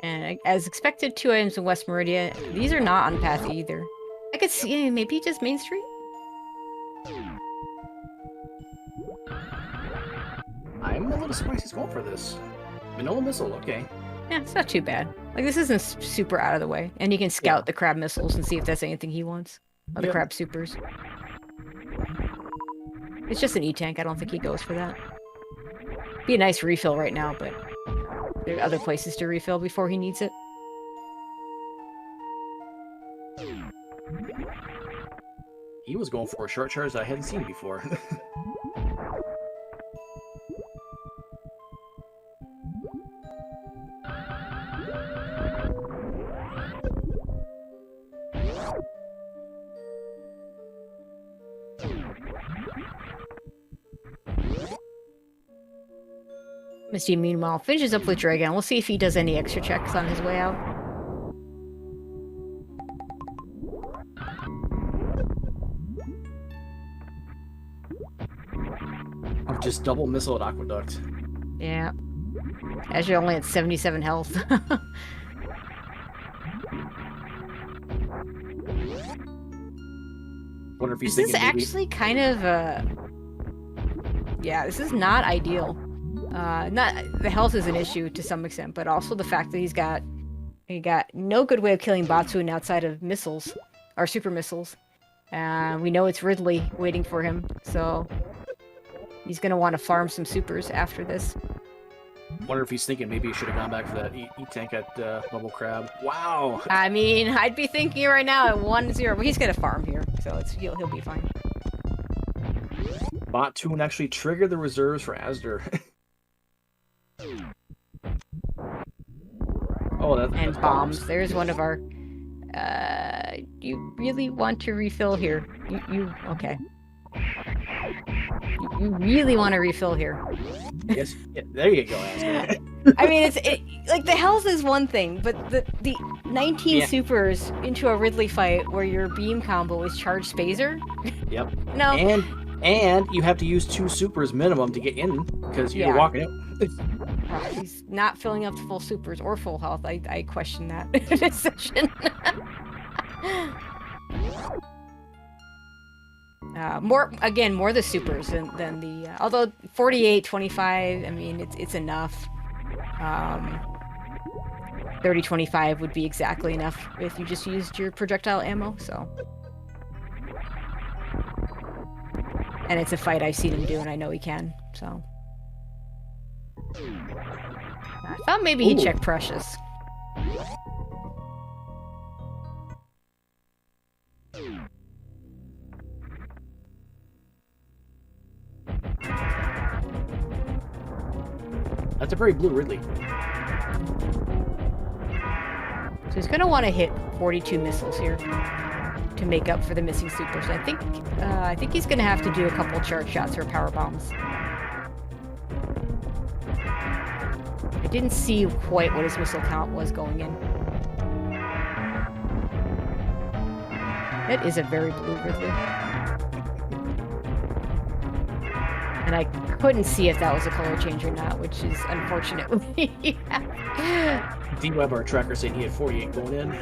And as expected, 2 items in West Meridian. These are not on path either. I could see maybe just Main Street? I'm a little surprised he's going for this. Vanilla missile, okay. Yeah, it's not too bad. Like, this isn't super out of the way. And you can scout the crab missiles and see if that's anything he wants. Or the crab supers. It's just an E-tank. I don't think he goes for that. Be a nice refill right now, but there are other places to refill before he needs it. He was going for a short charge that I hadn't seen before. Misty, meanwhile, finishes up with Dragon. We'll see if he does any extra checks on his way out. Just double missile at Aqueduct. Yeah. As you're only at 77 health. Wonder if he's This is thinking maybe... actually kind of yeah, this is not ideal. Not the health is an issue to some extent, but also the fact that he got no good way of killing Batsun outside of missiles or super missiles. We know it's Ridley waiting for him, so he's gonna want to farm some supers after this. Wonder if he's thinking maybe he should have gone back for that E-tank at Bubble Crab. Wow! I mean, I'd be thinking right now at 1-0, but he's gonna farm here, so he'll be fine. Bot-Toon actually triggered the reserves for Azder. Oh, that's bombs. There's one of our... you really want to refill here. You okay. You really want to refill here. Yes, yeah, there you go, Azder. I mean, like, the health is one thing, but the 19 supers into a Ridley fight where your beam combo is charged Spazer? Yep. No. And you have to use 2 supers minimum to get in, because you're walking out. He's not filling up to full supers or full health. I question that decision. More the supers than the... although 48, 25, I mean, it's enough. 30, 25 would be exactly enough if you just used your projectile ammo, so... And it's a fight I've seen him do, and I know he can, so... I thought maybe he'd check Precious. That's a very blue Ridley. So he's going to want to hit 42 missiles here to make up for the missing supers. I think he's going to have to do a couple charge shots or power bombs. I didn't see quite what his missile count was going in. That is a very blue Ridley. And I couldn't see if that was a color change or not, which is unfortunate. D-Web, our tracker, said he had 48 going in.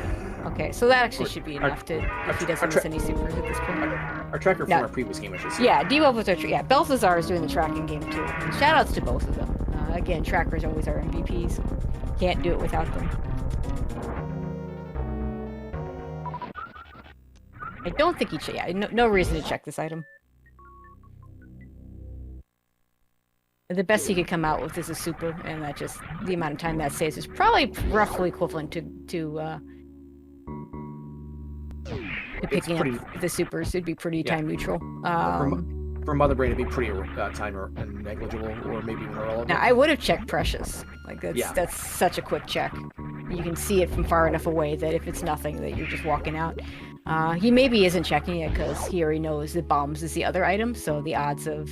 Okay, so that actually should be enough to if he doesn't miss any supers at this point. Our tracker from our previous game, I should say. Yeah, D-Web was our Balthazar is doing the tracking game too. Shoutouts to both of them. Again, trackers always are MVPs. Can't do it without them. I don't think he no reason to check this item. The best he could come out with is a super, and that just the amount of time that saves is probably roughly equivalent to picking up the supers. It'd be pretty time neutral. For Mother Brain, it'd be pretty time or negligible, or maybe even irrelevant. Now, I would have checked Precious. Like that's such a quick check. You can see it from far enough away that if it's nothing, that you're just walking out. He maybe isn't checking it because he already knows that bombs is the other item, so the odds of...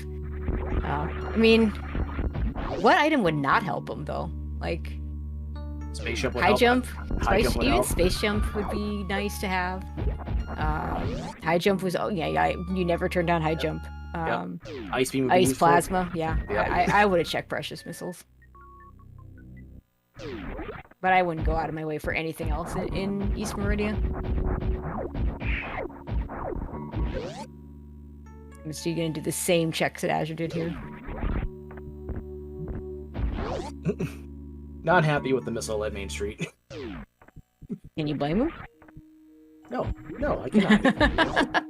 I mean, what item would not help him, though? Like... Space jump would high help. jump. Jump Even space jump would be nice to have. High jump was... you never turn down high jump. Ice beam would be Ice plasma, I would have checked Precious Missiles. But I wouldn't go out of my way for anything else in East Meridia. So you're going to do the same checks that Azder did here. Not happy with the missile at Main Street. Can you blame him? No, I cannot.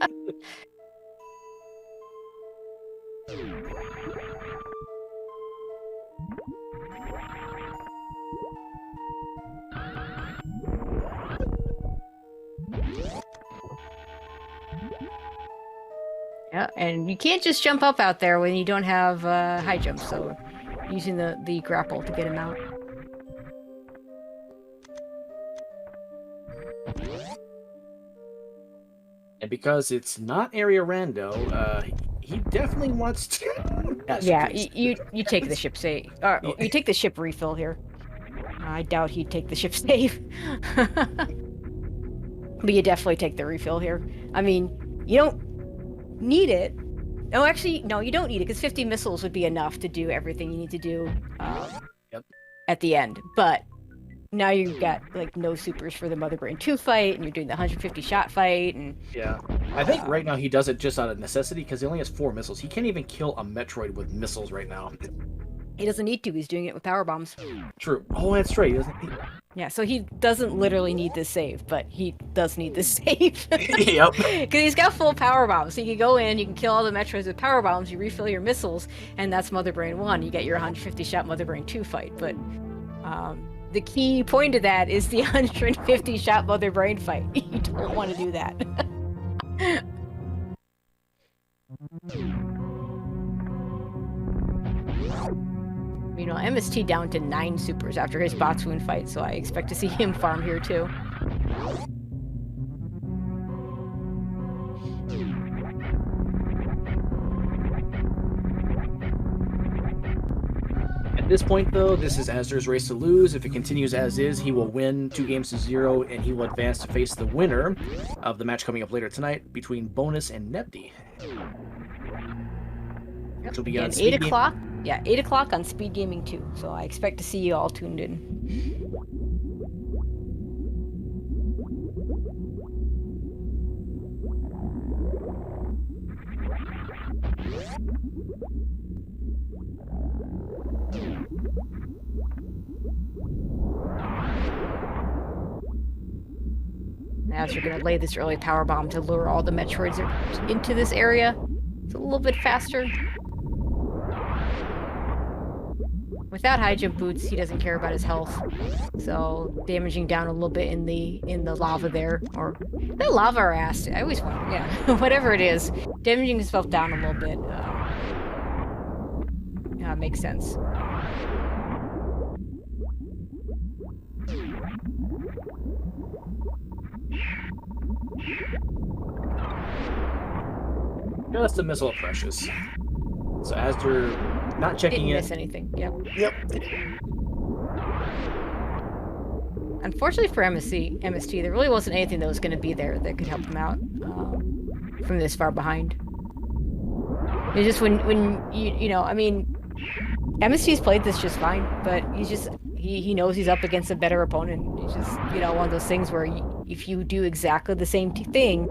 Yeah, and you can't just jump up out there when you don't have high jump, so using the grapple to get him out. And because it's not area rando, he definitely wants to. You take the ship save. You take the ship refill here. I doubt he'd take the ship save. But you definitely take the refill here. I mean, you don't need it. Oh, actually, no, you don't need it because 50 missiles would be enough to do everything you need to do at the end. But now you've got like no supers for the Mother Brain 2 fight, and you're doing the 150 shot fight, and I think right now he does it just out of necessity because he only has 4 missiles. He can't even kill a Metroid with missiles right now. He doesn't need to. He's doing it with power bombs. True. Oh, that's right. He doesn't. Yeah, so he doesn't literally need this save, but he does need this save. Yep. Because he's got full power bombs. So you can go in, you can kill all the Metroids with power bombs, you refill your missiles, and that's Mother Brain 1. You get your 150 shot Mother Brain 2 fight. But the key point of that is the 150 shot Mother Brain fight. You don't want to do that. Meanwhile, MST down to 9 supers after his Botswoon fight, so I expect to see him farm here too. At this point, though, this is Azder's race to lose. If it continues as is, he will win 2-0, and he will advance to face the winner of the match coming up later tonight between Bonus and Nebdi. Which will be on 8 o'clock. Yeah, 8 o'clock on Speed Gaming 2. So I expect to see you all tuned in. Now you're going to lay this early power bomb to lure all the Metroids into this area. It's a little bit faster. Without high jump boots, he doesn't care about his health. So damaging down a little bit in the lava there, or the lava or acid. I always wonder, yeah, whatever it is, damaging himself down a little bit makes sense. Just a missile of Precious. So Azder not checking Didn't it. miss anything. Yep. unfortunately for MST, there really wasn't anything that was going to be there that could help him out from this far behind. It's just when you know, I mean, MST's played this just fine, but he knows he's up against a better opponent. It's just, you know, one of those things where if you do exactly the same thing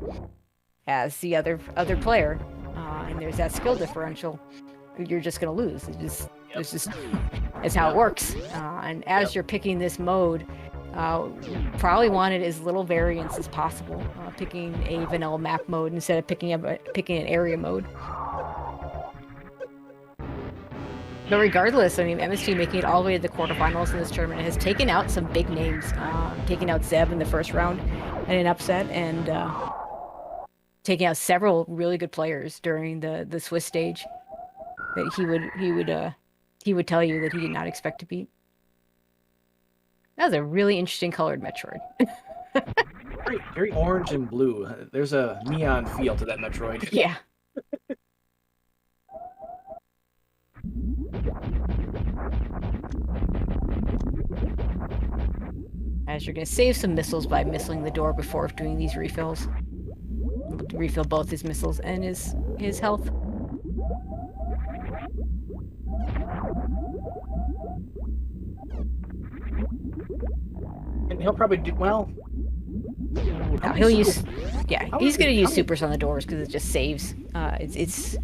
as the other player, and there's that skill differential, you're just gonna lose. It's how it works. And as you're picking this mode, probably wanted as little variance as possible. Picking a vanilla map mode instead of picking an area mode. But regardless, I mean, MSG making it all the way to the quarterfinals in this tournament has taken out some big names. Taking out Zeb in the first round in an upset, and taking out several really good players during the Swiss stage that he would tell you that he did not expect to beat. That was a really interesting colored Metroid. Very, very orange and blue. There's a neon feel to that Metroid. Yeah. As you're going to save some missiles by missling the door before doing these refills. Refill both his missiles and his health. And he'll probably do well. No, he'll use, yeah, he's going to use supers on the doors because it just saves. It's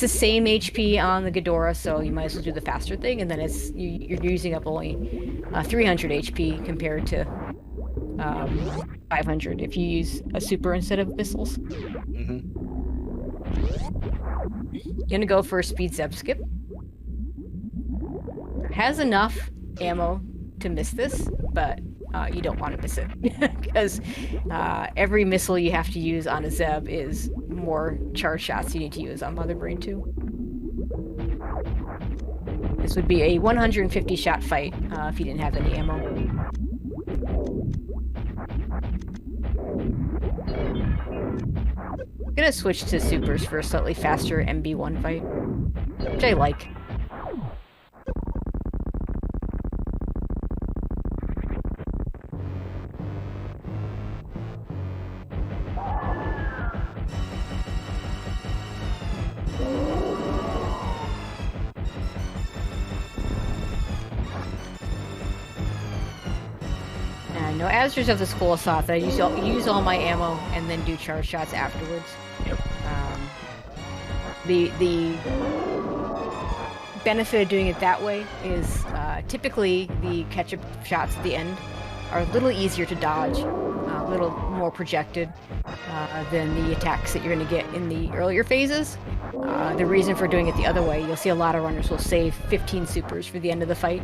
the same HP on the Ghidorah, so you might as well do the faster thing, and then you're using up only 300 HP compared to 500 if you use a super instead of missiles. Mm-hmm. Gonna go for a speed zep skip. Has enough ammo to miss this, but you don't want to miss it because every missile you have to use on a Zeb is more charge shots you need to use on Mother Brain 2. This would be a 150 shot fight if you didn't have any ammo. I'm gonna switch to supers for a slightly faster MB1 fight, which I like. No, Azder's of the school of thought that I use all my ammo and then do charge shots afterwards. Yep. The benefit of doing it that way is typically the catch-up shots at the end are a little easier to dodge, a little more projected than the attacks that you're going to get in the earlier phases. The reason for doing it the other way, you'll see a lot of runners will save 15 supers for the end of the fight.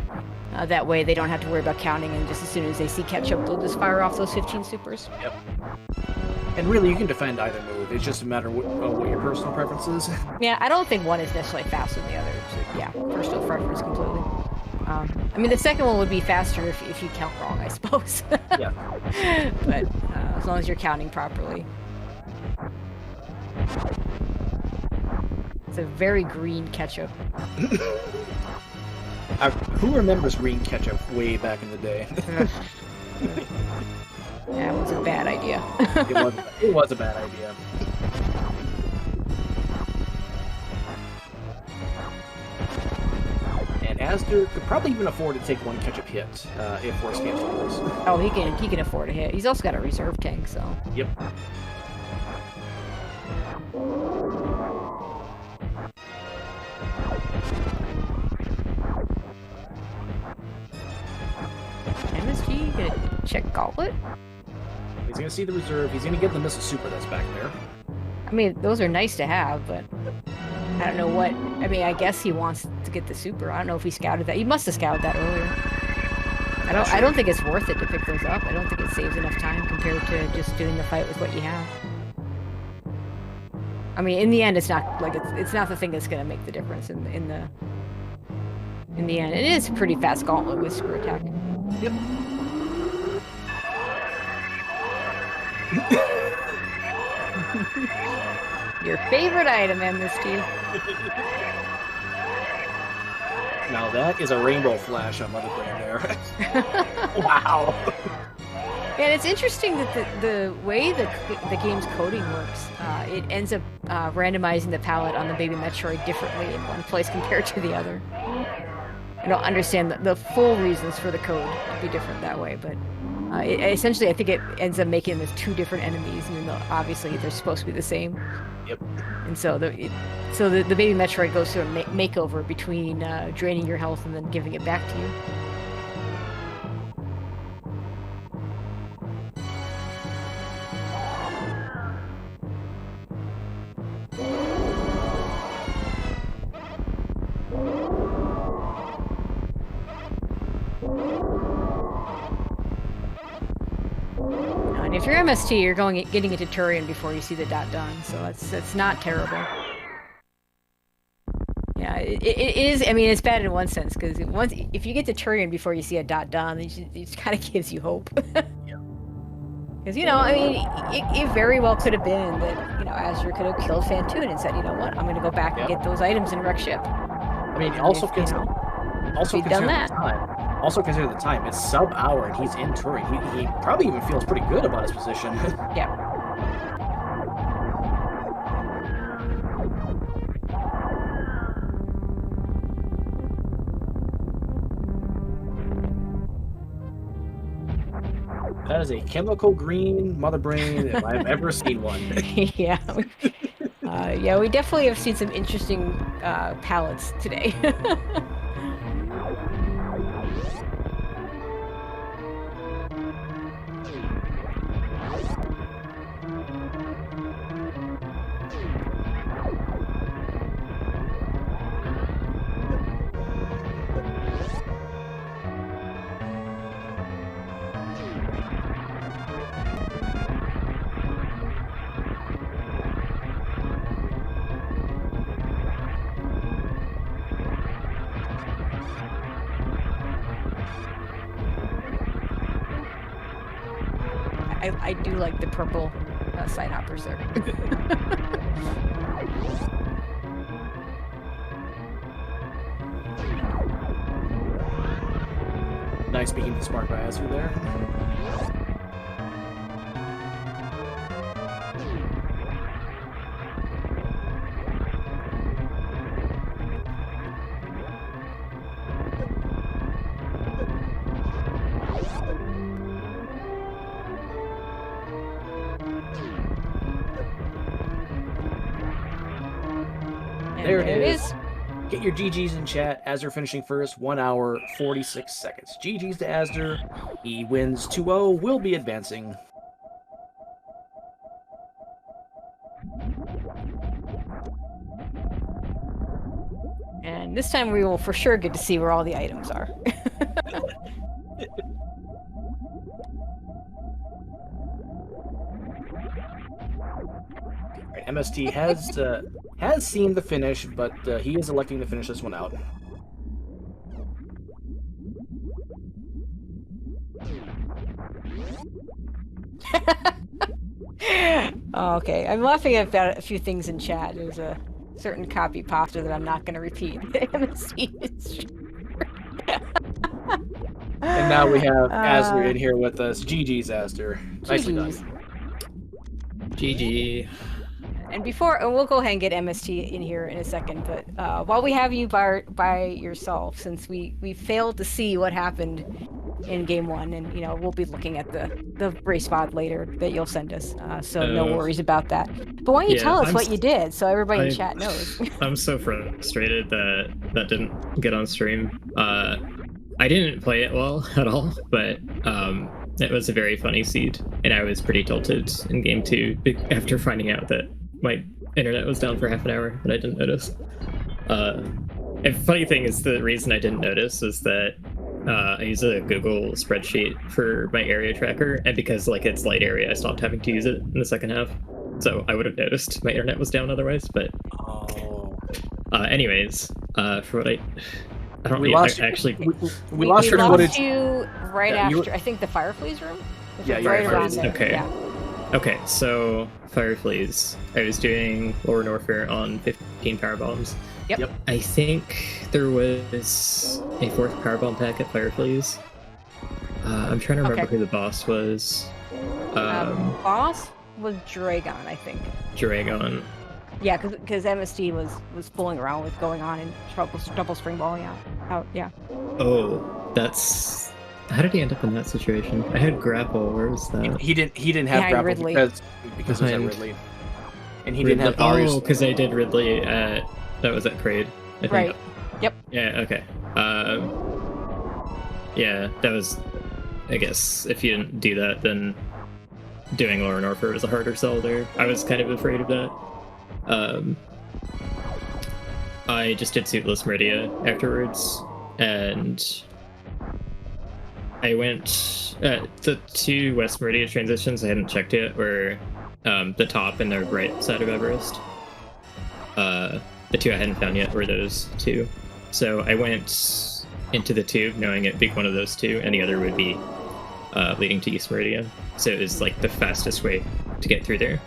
That way they don't have to worry about counting, and just as soon as they see ketchup, they'll just fire off those 15 supers. Yep. And really, you can defend either move. It's just a matter of what your personal preference is. Yeah, I don't think one is necessarily faster than the other. So, yeah, personal preference completely. I mean, the second one would be faster if you count wrong, I suppose. Yeah. But as long as you're counting properly. It's a very green ketchup. Who remembers green ketchup way back in the day? Yeah, it was a bad idea. It was a bad idea. And Azder could probably even afford to take one ketchup hit if worse came to worse. Oh, he can afford a hit. He's also got a reserve tank, so. Yep. MSG gonna check Gauntlet. He's gonna see the reserve. He's gonna get the missile super that's back there. I mean, those are nice to have, but I don't know what. I mean, I guess he wants to get the super. I don't know if he scouted that. He must have scouted that earlier. I don't think it's worth it to pick those up. I don't think it saves enough time compared to just doing the fight with what you have. I mean, in the end, it's not like it's not the thing that's gonna make the difference in the end. It is a pretty fast gauntlet with super attack. Yep. Your favorite item, MST. Now that is a rainbow flash on Mother Brain there. Wow. And it's interesting that the way the game's coding works, it ends up randomizing the palette on the Baby Metroid differently in one place compared to the other. I don't understand the full reasons for the code to be different that way, but essentially I think it ends up making them two different enemies, even though obviously they're supposed to be the same. Yep. And so the Baby Metroid goes through a makeover between draining your health and then giving it back to you. And if you're MST, you're getting a Turian before you see the dot done, so that's not terrible. Yeah, it is. I mean, it's bad in one sense because if you get the Turian before you see a dot done, it kind of gives you hope. Yeah. Because I mean, it very well could have been that Azder could have killed Fantoon and said, you know what, I'm going to go back and get those items in Wreck Ship. I mean, also consider the time. It's sub-hour and he's in Turing. He probably even feels pretty good about his position. Yeah. That is a chemical green Mother Brain if I've ever seen one. Yeah. Yeah, we definitely have seen some interesting palettes today. I do like the purple side hoppers there. Nice being smart by Azder there. There it is. Get your GGs in chat. Azder finishing first, 1 hour, 46 seconds. GGs to Azder. He wins 2-0, will be advancing. And this time we will for sure get to see where all the items are. Right, MST has seen the finish, but he is electing to finish this one out. Oh, okay, I'm laughing about a few things in chat. There's a certain copy pasta that I'm not going to repeat. And now we have Azder in here with us. GG's, Azder. Nicely done. GG. And we'll go ahead and get MST in here in a second, but while we have you by yourself, since we failed to see what happened in game one, and we'll be looking at the race VOD later that you'll send us, so no worries about that. But why don't you tell us what you did so everybody in chat knows? I'm so frustrated that didn't get on stream. I didn't play it well at all, but it was a very funny seed, and I was pretty tilted in game 2 after finding out that my internet was down for half an hour, but I didn't notice. And funny thing is, the reason I didn't notice is that I use a Google spreadsheet for my area tracker, and because it's light area, I stopped having to use it in the second half. So I would have noticed my internet was down otherwise, but anyways, for what I don't we lost we lost your footage. You right after I think the Fireflies room. Yeah, right yeah, around there. Okay. Yeah. Okay, so Fireflies. I was doing Lower Norfair on 15 power bombs. Yep. I think there was a 4th power bomb pack at Fireflies. I'm trying to remember who the boss was. Boss was Dragon, I think. Dragon. Yeah, because MSD was fooling around with going on and double spring balling out. Yeah. Oh, that's. How did he end up in that situation? I had grapple. Where was that? He didn't have grapple Ridley. because it was at Ridley, and he didn't have Darius. Oh, because I did Ridley at that was at Kraid. I think. Right. Yep. Yeah. Okay. Yeah, that was. I guess if you didn't do that, then doing Lower Norfair was a harder sell there. I was kind of afraid of that. I just did Suitless Meridia afterwards, and I went the 2 West Meridia transitions I hadn't checked yet were the top and the right side of Everest. The 2 I hadn't found yet were those 2. So I went into the tube knowing it'd be one of those 2, and the other would be leading to East Meridia. So it was like the fastest way to get through there.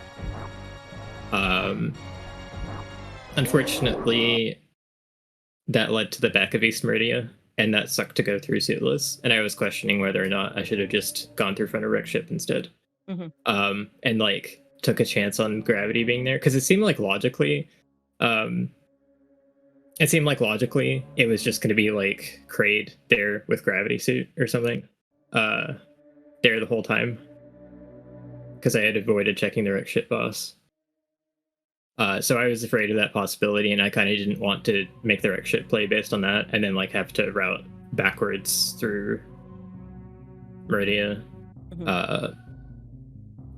Unfortunately, that led to the back of East Meridia, and that sucked to go through Suitless, and I was questioning whether or not I should have just gone through front of wreck ship instead. And like took a chance on gravity being there, because it seemed like logically it was just going to be like Kraid there with gravity suit or something there the whole time, because I had avoided checking the wreck ship boss. So I was afraid of that possibility, and I kind of didn't want to make the wreck ship play based on that, and then like have to route backwards through Meridia.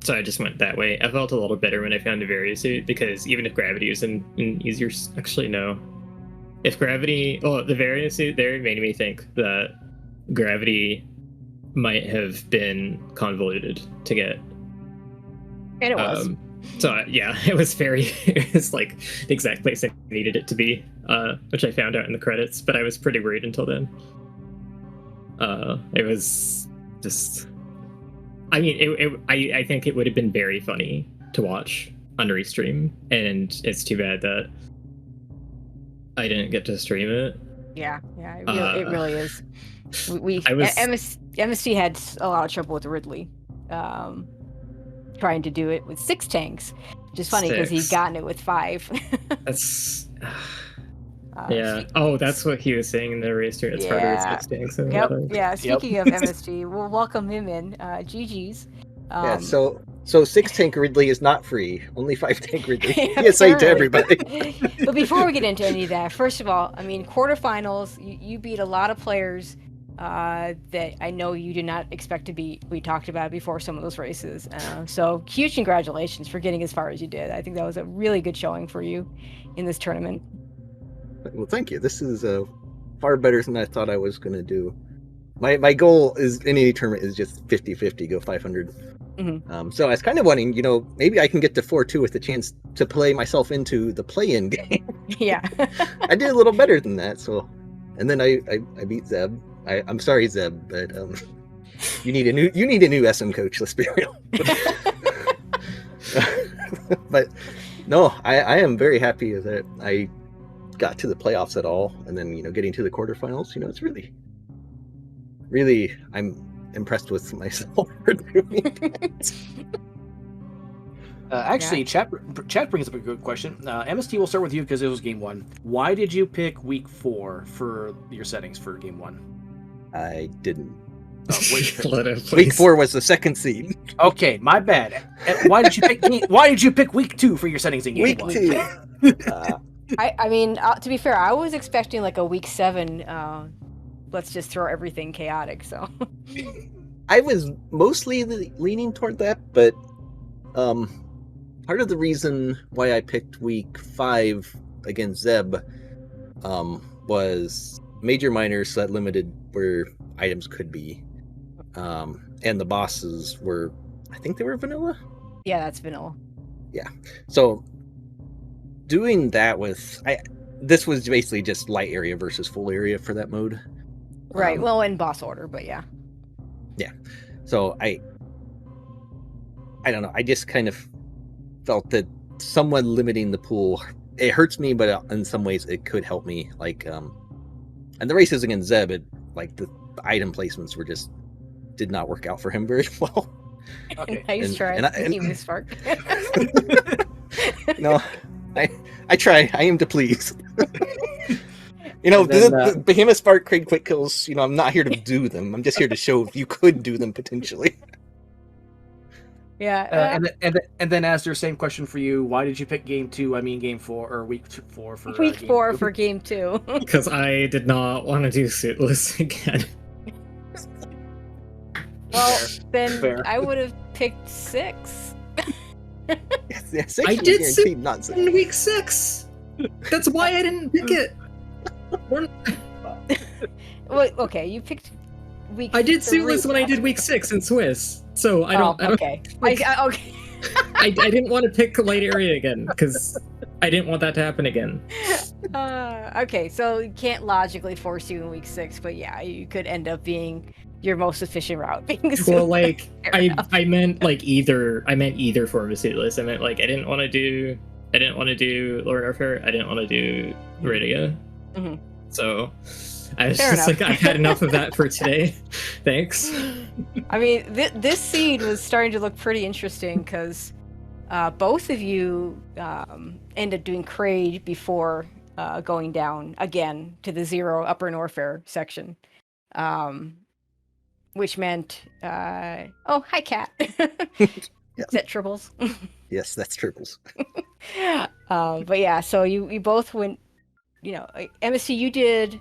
So I just went that way. I felt a little better when I found a Variasuit, because even if gravity was in easier... Actually, no. If gravity... Oh, the Variasuit there made me think that gravity might have been convoluted to get. And it was. So yeah, it was it was like the exact place I needed it to be, which I found out in the credits, but I was pretty worried until then. It was just... I mean, I think it would have been very funny to watch on restream, and it's too bad that I didn't get to stream it. Yeah, it really is. MST had a lot of trouble with Ridley, trying to do it with 6 tanks, which is funny because he'd gotten it with 5. That's... yeah. Oh, that's what he was saying in the race. It's harder with 6 tanks. Yeah. Speaking of MST, we'll welcome him in. GG's. So 6 tank Ridley is not free. Only 5 tank Ridley. PSA to everybody. But before we get into any of that, first of all, I mean, quarterfinals. You beat a lot of players that I know you did not expect to beat. We talked about it before some of those races. So huge congratulations for getting as far as you did. I think that was a really good showing for you in this tournament. Well, thank you. This is far better than I thought I was going to do. My goal is in any tournament is just 50-50, go 500. So I was kind of wanting, maybe I can get to 4-2 with a chance to play myself into the play-in game. Yeah. I did a little better than that. So, and then I beat Zeb. I'm sorry, Zeb, but you need a new SM coach. Let's be real. But no, I am very happy that I got to the playoffs at all, and then getting to the quarterfinals. It's really I'm impressed with myself for doing that. Actually, chat brings up a good question. MST, will start with you because it was game 1. Why did you pick week 4 for your settings for game 1? I didn't. Week 4 was the 2nd seed. Okay, my bad. Why did you pick week 2 for your settings in game 1? Week 2. I mean, to be fair, I was expecting like a week 7. Let's just throw everything chaotic. So I was mostly leaning toward that, but part of the reason why I picked week 5 against Zeb was major minors that limited where items could be, and the bosses were, I think they were vanilla. Yeah, that's vanilla. Yeah, so doing that this was basically just light area versus full area for that mode. Right. Well, in boss order, but yeah. Yeah. So I don't know. I just kind of felt that someone limiting the pool, it hurts me, but in some ways it could help me. Like, and the races against Zeb, like the item placements were just did not work out for him very well. Okay. Nice try. And Even Spark. No, I try. I aim to please. You know, And then, the Behemoth Spark Craig quick kills, you know, I'm not here to do them. I'm just here to show if you could do them potentially. Yeah. And then Azder, same question for you. Why did you pick game 2? I mean, game 4 or week 4 for week game 4 2? for game 2. Because I did not want to do suitless again. Well, then Fair. I would have picked 6. Yeah, six I was did guaranteed nonsense. in week 6. That's why I didn't pick it. Well, okay, you picked week. I did 3. suitless when I did week 6 in Swiss, so I don't. Okay. Like, Okay. I didn't want to pick light area again because I didn't want that to happen again. Okay, so you can't logically force you in week 6, but yeah, you could end up being your most efficient route. Well, like Fair enough. I meant like either. I meant either form of suitless. I meant like I didn't want to do Lord Warfare. I didn't want to do Radio. Mhm. So I was Fair just enough. like, I've had enough of that for today. Thanks. I mean, this seed was starting to look pretty interesting because both of you ended up doing Kraid before going down again to the 0 Upper Norfair section, which meant oh, hi Cat. Is that Tribbles? Yes, that's triples. But yeah, so you both went, you know, MSC, you did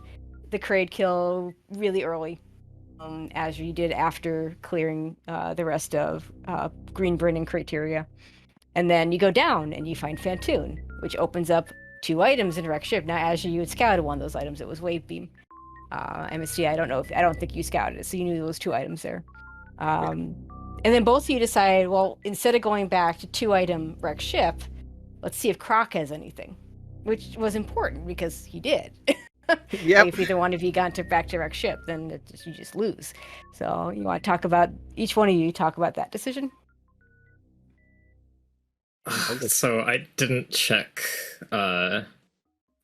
the Kraid kill really early, as you did after clearing the rest of Greenburn and Criteria. And then you go down and you find Fantoon, which opens up 2 items in Wreck Ship. Now, as you had scouted one of those items, it was Wave Beam. MSC, I don't think you scouted it, so you knew those 2 items there. And then both of you decided, well, instead of going back to 2-item Wreck Ship, let's see if Croc has anything, which was important because he did. Yep. If either one of you got back to Wreck Ship, then you just lose. So you want to talk about, each one of you talk about that decision? So I didn't check. I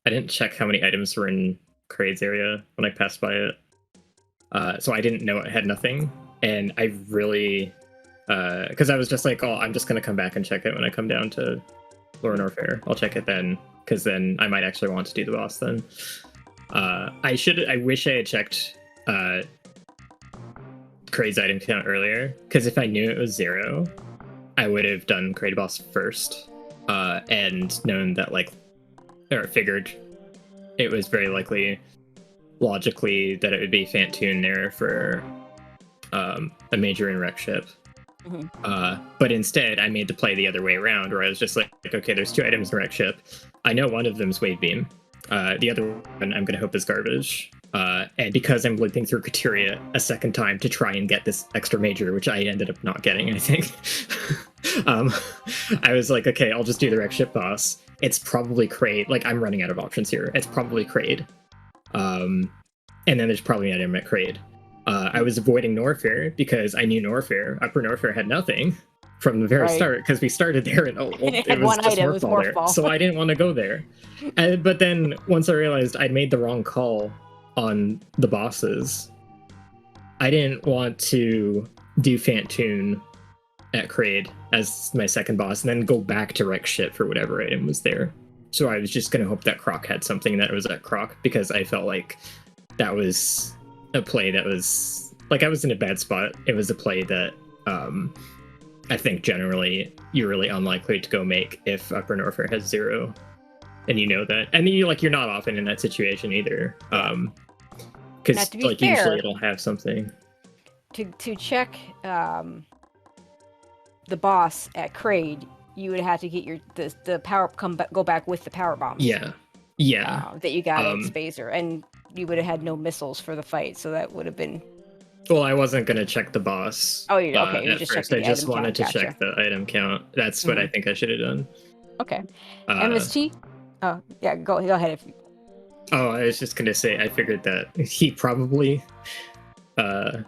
didn't check how many items were in Kraid's area when I passed by it. So I didn't know it had nothing, and I really, because I was just like, oh, I'm just gonna come back and check it when I come down to Lorne or Fair. I'll check it then, because then I might actually want to do the boss then. I wish I had checked Kraid's item count earlier, because if I knew it was 0, I would have done Kraid boss first, and known that, like, or figured it was very likely, logically, that it would be Fantoon there for a major in Wreck Ship. Mm-hmm. But instead, I made the play the other way around, where I was just like, okay, there's 2 items in Wreck Ship. I know one of them's Wave Beam. The other one I'm going to hope is garbage. And because I'm looping through Criteria a second time to try and get this extra major, which I ended up not getting, I think, I was like, okay, I'll just do the Wreck Ship boss. It's probably Kraid. Like, I'm running out of options here. It's probably Kraid. And then there's probably an item at Kraid. I was avoiding Norfair because I knew Norfair, Upper Norfair, had nothing from the very start, because we started there and It it had was one just item, it was Morphball Morph there. Ball. So I didn't want to go there. But then once I realized I'd made the wrong call on the bosses, I didn't want to do Fantoon at Kraid as my second boss and then go back to Wreck Ship for whatever item was there. So I was just going to hope that Croc had something that was at Croc, because I felt like that was a play that was, like, I was in a bad spot. It was a play that I think generally you're really unlikely to go make if Upper Norfair has 0, and you know that. And you're not often in that situation either, because to be like fair, usually it'll have something. To check the boss at Kraid, you would have to get the power go back with the power bombs. Yeah. That you got at Um, Spacer, and you would have had no missiles for the fight, so that would have been. Well, I wasn't gonna check the boss. Oh, okay. You at just first. checked I the just item wanted count. to check the item count. That's what I think I should have done. Okay. Uh, MST. Oh yeah, go ahead. Oh, I was just gonna say, I figured that he probably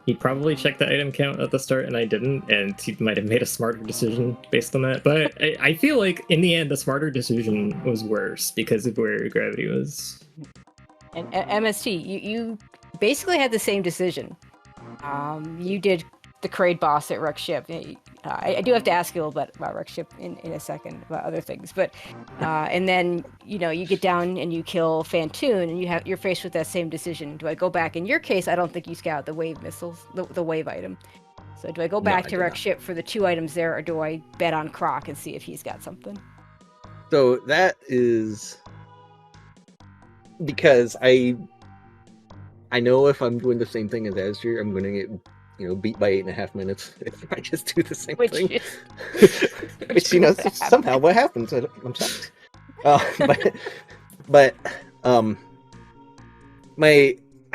he probably checked the item count at the start and I didn't, and he might have made a smarter decision based on that. But I feel like in the end, the smarter decision was worse because of where gravity was. And MST, you basically had the same decision. You did the Kraid boss at Wreck Ship. I do have to ask you a little bit about Wreck Ship in a second, about other things. But and then you get down and you kill Fantoon, and you're faced with that same decision. Do I go back? In your case, I don't think you scout the wave missiles, the wave item. So do I go back to Wreck Ship for the 2 items there, or do I bet on Croc and see if he's got something? So that is because I know if I'm doing the same thing as Azder, I'm going to get beat by 8.5 minutes if I just do the same thing. Which somehow what happens? I'm shocked. But I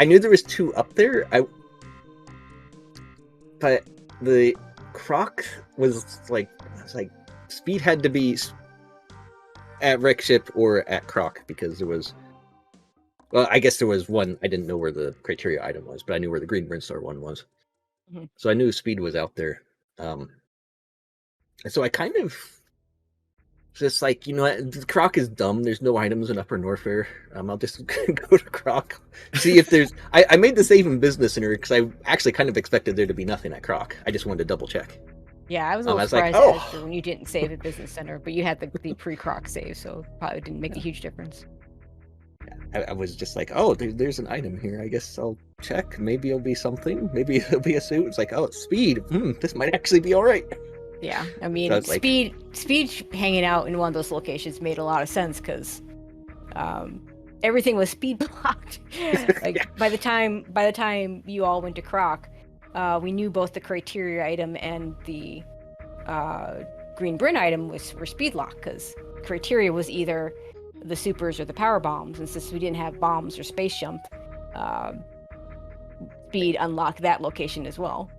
knew there was 2 up there. But the Croc was like speed had to be at Wreck Ship or at Croc, because there was. Well, I guess there was one. I didn't know where the criteria item was, but I knew where the Green Brinstar one was. Mm-hmm. So I knew speed was out there. And so I kind of just Croc is dumb. There's no items in Upper Norfair. I'll just go to Croc, see if there's. I made the save in business center because I actually kind of expected there to be nothing at Croc. I just wanted to double check. Yeah, I was a little surprised when you didn't save at business center, but you had the pre-Croc save, so probably didn't make a huge difference. I was just like, oh, there's an item here. I guess I'll check. Maybe it'll be something. Maybe it'll be a suit. It's like, oh, it's speed. This might actually be all right. Yeah, I mean, so speed hanging out in one of those locations made a lot of sense because everything was speed blocked. By the time you all went to Croc, we knew both the criteria item and the Green Bryn item were speed locked, because criteria was either the supers or the power bombs, and since we didn't have bombs or space jump, speed unlocked that location as well.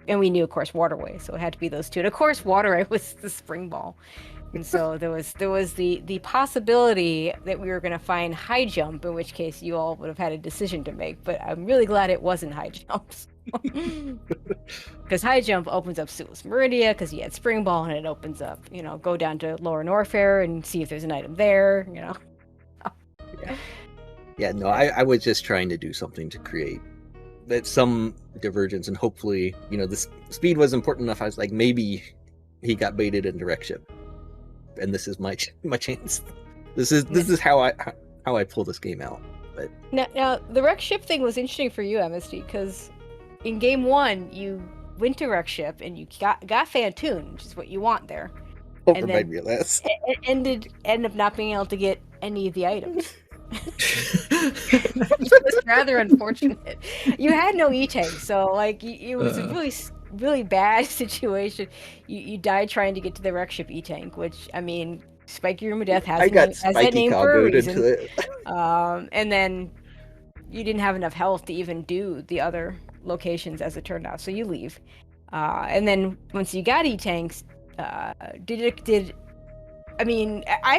And we knew, of course, waterway, so it had to be those 2. And of course, waterway was the spring ball, and so there was the possibility that we were going to find high jump, in which case you all would have had a decision to make. But I'm really glad it wasn't high jumps. Because high jump opens up Sulis Meridia, because you had spring ball, and it opens up, go down to Lower Norfair and see if there's an item there, Yeah, no, I was just trying to do something to create some divergence, and hopefully, the speed was important enough. I was like, maybe he got baited into Wreck Ship, and this is my chance. This is how I pull this game out. But now the Wreck Ship thing was interesting for you, MSD, because in game 1, you went to Wreck Ship and you got Fantoon, which is what you want there. And then it ended up not being able to get any of the items. Which was rather unfortunate. You had no E-tank, so it was a really, really bad situation. You died trying to get to the Wreck Ship E-tank, which, I mean, Spiky Room of Death has that name for a reason. And then you didn't have enough health to even do the other locations, as it turned out, so you leave. And then once you got E-tanks, I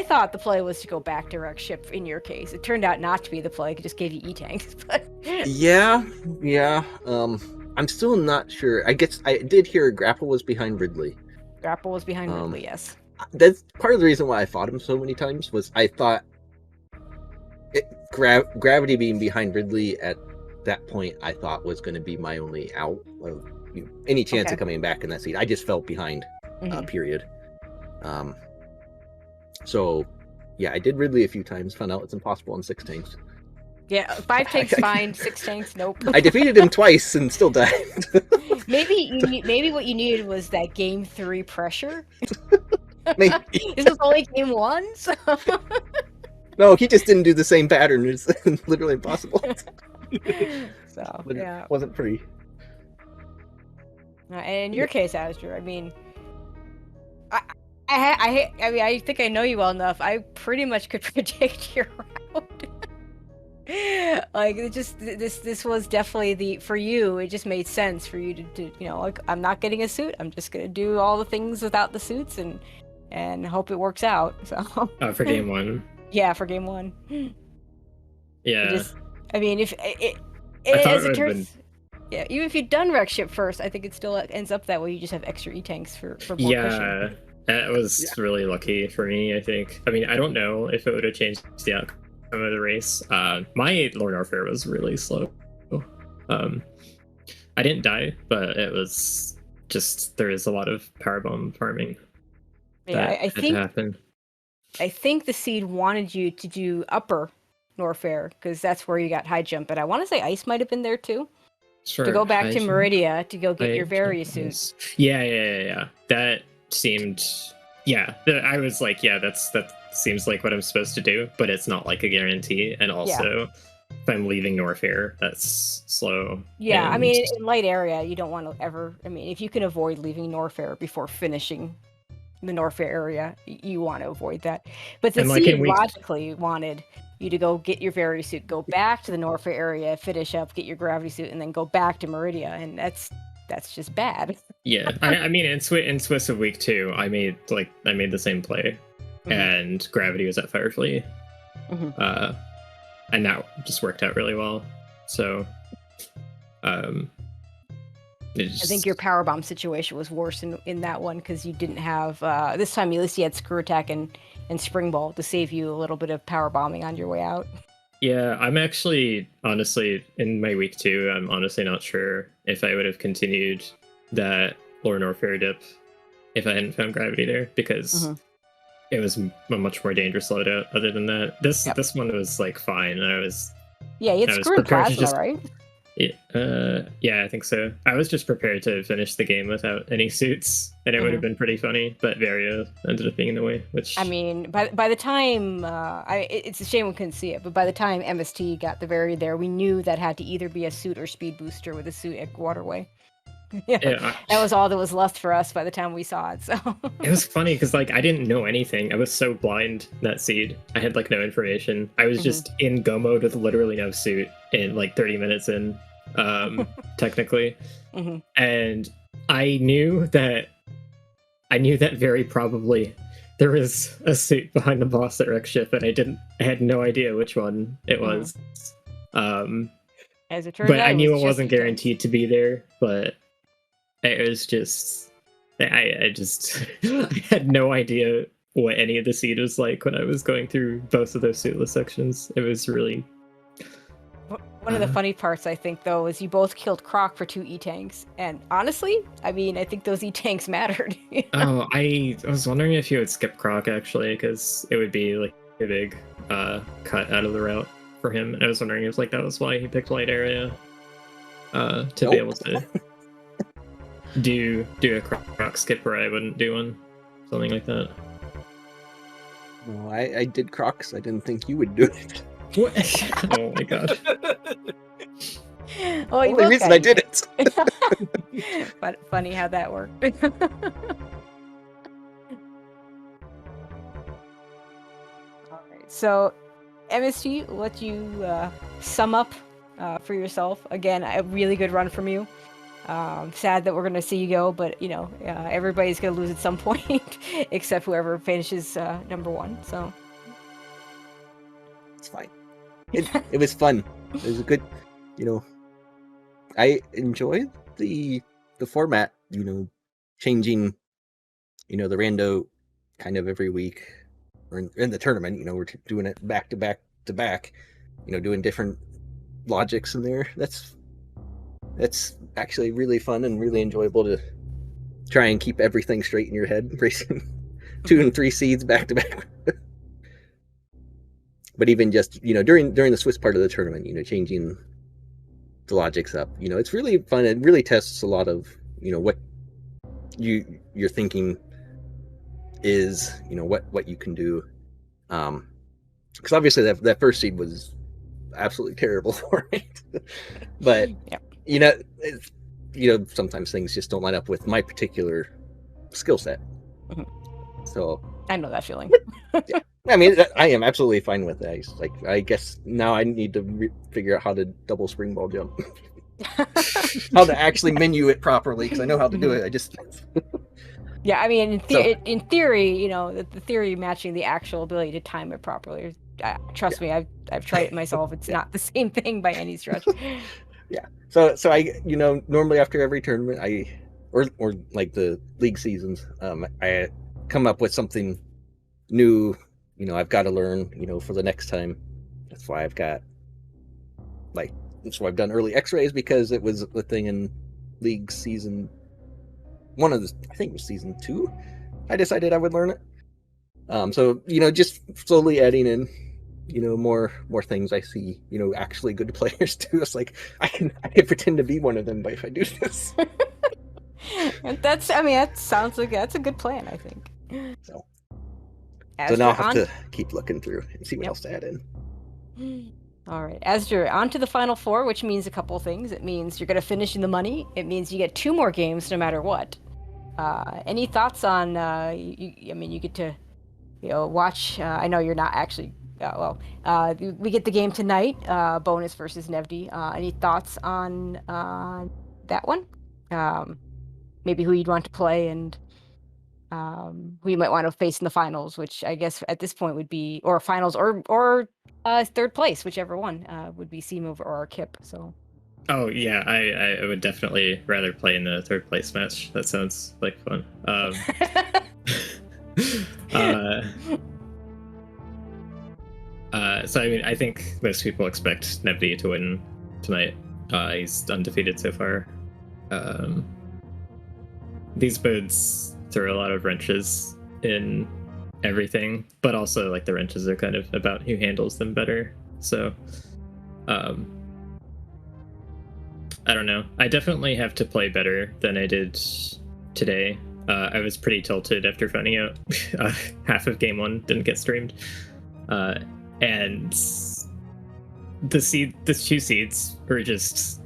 thought the play was to go back to Wreck Ship in your case. It turned out not to be the play. It just gave you E-tanks. But yeah. I'm still not sure. I guess I did hear Grapple was behind Ridley. Grapple was behind Ridley, yes. That's part of the reason why I fought him so many times, was I thought gravity being behind Ridley at that point, I thought was going to be my only out of any chance of coming back in that seat. I just felt behind, period. So, yeah, I did Ridley a few times, found out it's impossible on 6 tanks. Yeah, 5 tanks fine, 6 tanks, nope. I defeated him twice and still died. Maybe what you needed was that game 3 pressure. Maybe. This was only game 1, so... No, he just didn't do the same pattern. It's literally impossible. So, yeah. It wasn't pretty. And in your case, Azder, I mean... I think I know you well enough. I pretty much could predict your route. This was definitely for you. It just made sense for you to I'm not getting a suit. I'm just gonna do all the things without the suits and hope it works out. So. For game 1. Yeah, for game 1. Yeah. I thought as it it would have been. turns, yeah, even if you'd done wreck ship first, I think it still ends up that way. You just have extra E tanks for more cushion. Yeah, that was really lucky for me, I think. I mean, I don't know if it would have changed the outcome of the race. My Lord Warfare was really slow. I didn't die, but it was just there is a lot of powerbomb farming Yeah, that I had to think happen. the seed wanted you to do upper Norfair because that's where you got high jump, but I want to say ice might have been there too. Sure. To go back to jump, Meridia to go get your jump various suit. ice. Yeah. That seemed. Yeah, I was like, yeah, that seems like what I'm supposed to do, but it's not like a guarantee. And also, if I'm leaving Norfair, that's slow. Yeah, I and- mean, in light area, you don't want to ever. I mean, if you can avoid leaving Norfair before finishing the Norfair area, you want to avoid that. But the And, like, seed in week- logically wanted you to go get your various suit, go back to the Norfair area, finish up, get your gravity suit, and then go back to Meridia, and that's just bad. Yeah, I mean, in Swiss of week 2, I made the same play, and gravity was at Firefly, and that just worked out really well. So, I think your power bomb situation was worse in that one because you didn't have this time. At least you had screw attack and spring ball to save you a little bit of power bombing on your way out. Yeah, I'm actually honestly in my week 2. I'm honestly not sure if I would have continued that Lord Norfair dip if I hadn't found gravity there because it was a much more dangerous loadout. Other than that, this one was like fine. I was you had screw and plasma, right? Yeah, I think so. I was just prepared to finish the game without any suits, and it would have been pretty funny. But Vario ended up being in the way. Which I mean, by the time it's a shame we couldn't see it, but by the time MST got the Vario there, we knew that had to either be a suit or speed booster with a suit at Waterway. That was all that was left for us by the time we saw it. So it was funny because like I didn't know anything. I was so blind that seed. I had like no information. I was just in go mode with literally no suit in like 30 minutes in, technically, and I knew that very probably there was a suit behind the boss at Wreck Ship, and I had no idea which one it was. As it turned out, I knew it wasn't E-tanks. guaranteed to be there, but it was just I had no idea what any of the seed was like when I was going through both of those suitless sections. It was really one of the funny parts, I think, though, is you both killed Croc for 2 E-tanks, and honestly, I mean, I think those E-tanks mattered. Oh, I was wondering if you would skip Croc actually, because it would be like a big cut out of the route for him. And I was wondering if like that was why he picked light area to be able to do a Croc skip where I wouldn't do one, something like that. No, I did Crocs. I didn't think you would do it. What? Oh my god. Oh, Only reason I did it. But funny how that worked. Alright, so MSG, let you sum up for yourself. Again, a really good run from you. Sad that we're going to see you go, but you know, everybody's going to lose at some point, except whoever finishes number 1. So It's fine. It was fun. It was a good, I enjoyed the format, changing, the rando kind of every week, or in the tournament, we're doing it back to back to back, doing different logics in there. That's actually really fun and really enjoyable to try and keep everything straight in your head, racing 2 and 3 seeds back to back. But even just, during the Swiss part of the tournament, changing the logics up, it's really fun. It really tests a lot of, what your thinking is, what you can do. Because obviously that first seed was absolutely terrible for it. But, sometimes things just don't line up with my particular skill set. So I know that feeling. Yeah. I mean, I am absolutely fine with that. I guess now I need to figure out how to double spring ball jump. How to actually menu it properly, because I know how to do it. I just... Yeah, I mean, in theory, the theory matching the actual ability to time it properly. Trust me, I've tried it myself. It's not the same thing by any stretch. Yeah. So I, normally after every tournament, or like the league seasons, I come up with something new. I've got to learn. For the next time. That's why I've done early X-rays, because it was the thing in league season one of the, I think it was season 2. I decided I would learn it. So just slowly adding in more things. I see actually good players do. It's like I can pretend to be one of them, but if I do this. That sounds like that's a good plan, I think. So Azder, now I'll have to keep looking through and see what else to add in. All right, Azder, on to the Final Four, which means a couple things. It means you're going to finish in the money. It means you get 2 more games no matter what. Any thoughts on, you get to, watch, I know you're not actually, we get the game tonight, Bonus versus Nevdi. Any thoughts on that one? Maybe who you'd want to play and who you might want to face in the finals, which I guess at this point would be, or finals or third place, whichever one would be Seamove or Kip. So. Oh yeah, I would definitely rather play in the third place match. That sounds like fun. So I think most people expect Nevdi to win tonight. He's undefeated so far. These modes throw a lot of wrenches in everything, but also like the wrenches are kind of about who handles them better. So I don't know. I definitely have to play better than I did today. I was pretty tilted after finding out half of game 1 didn't get streamed. And the 2 seeds were just,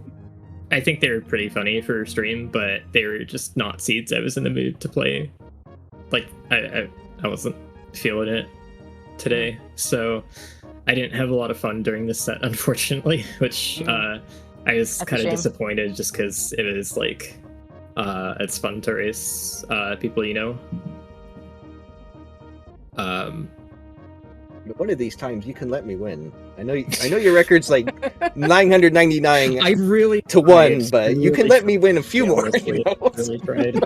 I think they were pretty funny for stream, but they were just not seeds I was in the mood to play. Like I wasn't feeling it today, so I didn't have a lot of fun during this set, unfortunately, which I was kind of disappointed just because it was like it's fun to race people One of these times you can let me win. I know your record's like 999 I really to 1, but you can let me win a few more. Honestly, really tried.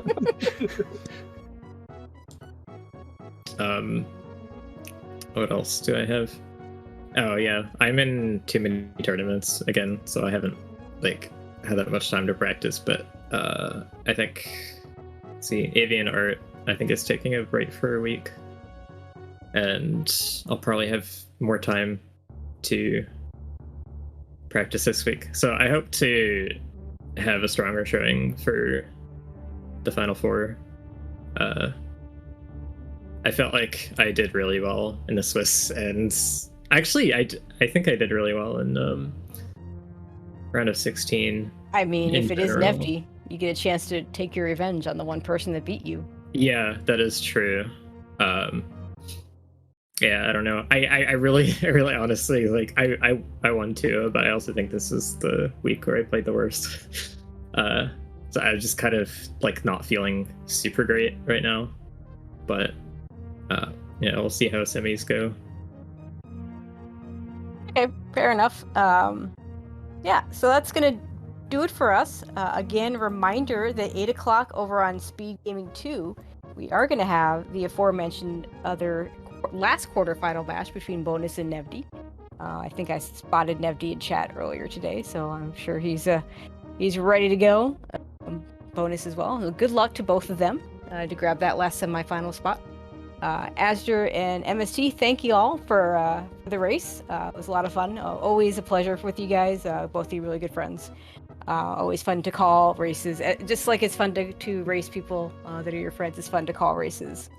What else do I have? Oh yeah, I'm in too many tournaments again, so I haven't had that much time to practice. But I think, Avian Art I think is taking a break for a week, and I'll probably have more time to practice this week. So I hope to have a stronger showing for the Final Four. I felt like I did really well in the Swiss, and actually I think I did really well in round of 16. I mean, if it is Nevdi, you get a chance to take your revenge on the one person that beat you. Yeah, that is true. Yeah, I don't know. I really honestly, I won too, but I also think this is the week where I played the worst. So I'm just kind of not feeling super great right now, but yeah, we'll see how semis go. Okay, fair enough. Yeah, so that's gonna do it for us. Again, reminder that 8 o'clock over on Speed Gaming 2, we are gonna have the aforementioned other last quarterfinal match between Bonus and Nevdi. I think I spotted Nevdi in chat earlier today, so I'm sure he's ready to go. Bonus as well. Good luck to both of them to grab that last semifinal spot. Azder and MST, thank you all for the race. It was a lot of fun. Always a pleasure with you guys. Both of you really good friends. Always fun to call races. Just like it's fun to race people that are your friends. It's fun to call races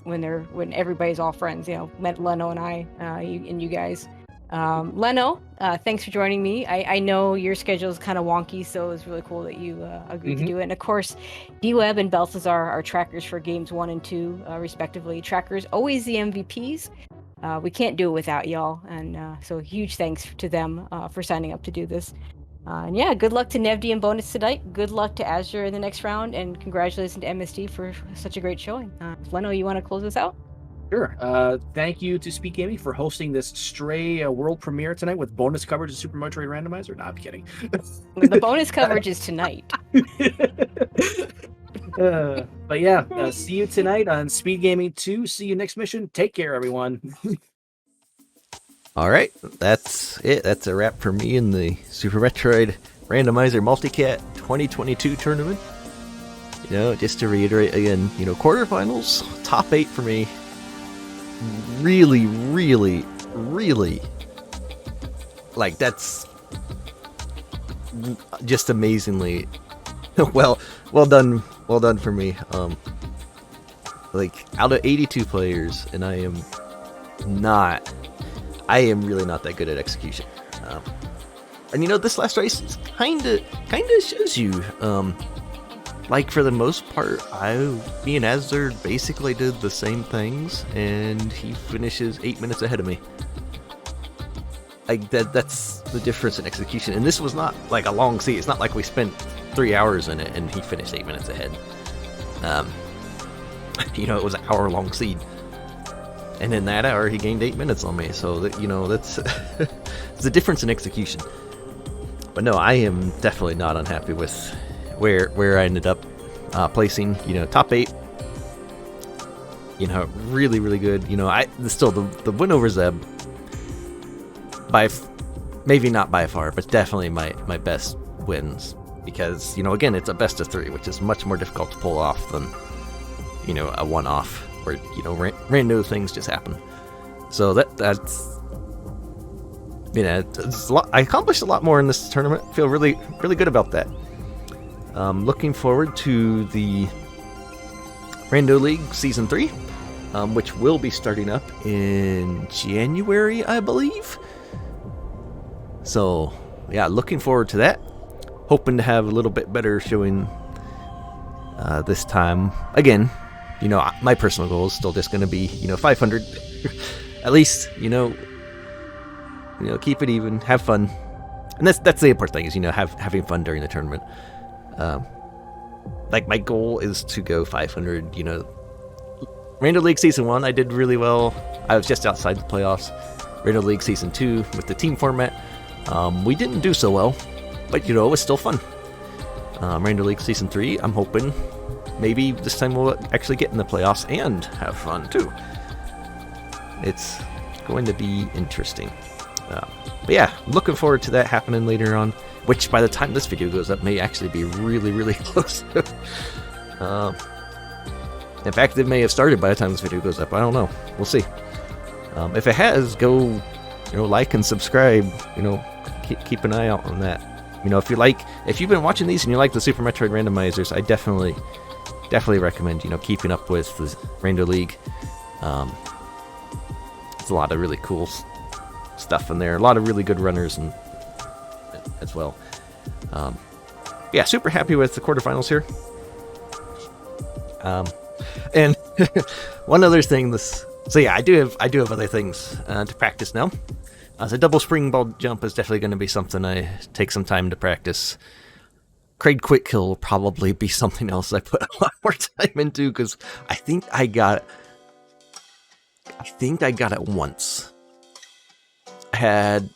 when everybody's all friends. Met Leno and I, and you guys. Leno, thanks for joining me. I know your schedule is kind of wonky, so it was really cool that you agreed to do it. And of course, D-Web and Balthazar are trackers for games 1 and 2, respectively. Trackers, always the MVPs. We can't do it without y'all, and so huge thanks to them for signing up to do this. And yeah, good luck to Nevdi and Bonus tonight. Good luck to Azure in the next round, and congratulations to MSD for such a great showing. Leno, you want to close this out? Sure. Thank you to Speed Gaming for hosting this Stray world premiere tonight with bonus coverage of Super Metroid Randomizer. No, I'm kidding. The bonus coverage is tonight. But yeah, see you tonight on Speed Gaming 2. See you next mission. Take care, everyone. All right, that's it. That's a wrap for me in the Super Metroid Randomizer Multicat 2022 tournament. You know, just to reiterate again, you know, quarterfinals, top 8 for me. Really, really, really, like, that's just amazingly well done for me. Like, out of 82 players, and I am really not that good at execution. And you know, this last race kind of shows you. Like, for the most part, me and Azder basically did the same things, and he finishes 8 minutes ahead of me. Like, that's the difference in execution. And this was not like a long seat. It's not like we spent 3 hours in it and he finished 8 minutes ahead. You know, it was an hour-long seed. And in that hour, he gained 8 minutes on me. So, that, you know, that's it's the difference in execution. But no, I am definitely not unhappy with where I ended up placing. You know, top 8. You know, really, really good. You know, still the win over Zeb, maybe not by far, but definitely my best wins. Because, you know, again, it's a best of 3, which is much more difficult to pull off than, you know, a one-off where, you know, random things just happen. So that's, you know, it's a lot. I accomplished a lot more in this tournament. I feel really, really good about that. Looking forward to the Rando League Season 3, which will be starting up in January, I believe. So, yeah, looking forward to that. Hoping to have a little bit better showing this time. Again, you know, my personal goal is still just going to be, you know, 500. At least, you know, keep it even, have fun. And that's the important thing, is, you know, having fun during the tournament. Like, my goal is to go 500, you know. Rando League Season 1, I did really well. I was just outside the playoffs. Rando League Season 2, with the team format, we didn't do so well. But, you know, it was still fun. Rando League Season 3, I'm hoping maybe this time we'll actually get in the playoffs and have fun, too. It's going to be interesting. But yeah, looking forward to that happening later on, which by the time this video goes up may actually be really, really close. In fact, it may have started by the time this video goes up. I don't know. We'll see. If it has, go, you know, like and subscribe. You know, keep an eye out on that. You know, if you've been watching these and you like the Super Metroid randomizers, I definitely recommend, you know, keeping up with the Rando League. There's a lot of really cool stuff in there. A lot of really good runners as well. Yeah, super happy with the quarterfinals here. And one other thing, so yeah, I do have other things to practice now. The double springboard jump is definitely going to be something I take some time to practice. Kraid Quick Kill will probably be something else I put a lot more time into, because I think I got it once. I had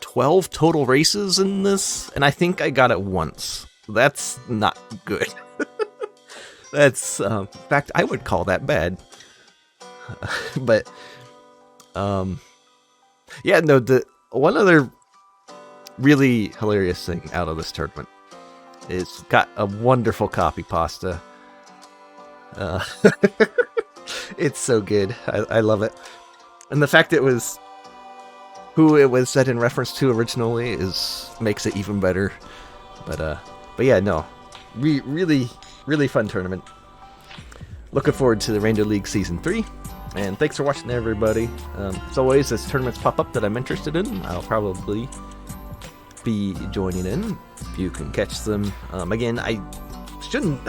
12 total races in this, and I think I got it once. That's not good. That's, in fact, I would call that bad. But, yeah, no, the one other really hilarious thing out of this tournament is got a wonderful copy pasta. It's so good. I love it. And the fact it was who it was said in reference to originally makes it even better. But yeah, no. Really, really fun tournament. Looking forward to the Rando League Season 3. And thanks for watching, everybody. As always, as tournaments pop up that I'm interested in, I'll probably be joining in if you can catch them. Again, I shouldn't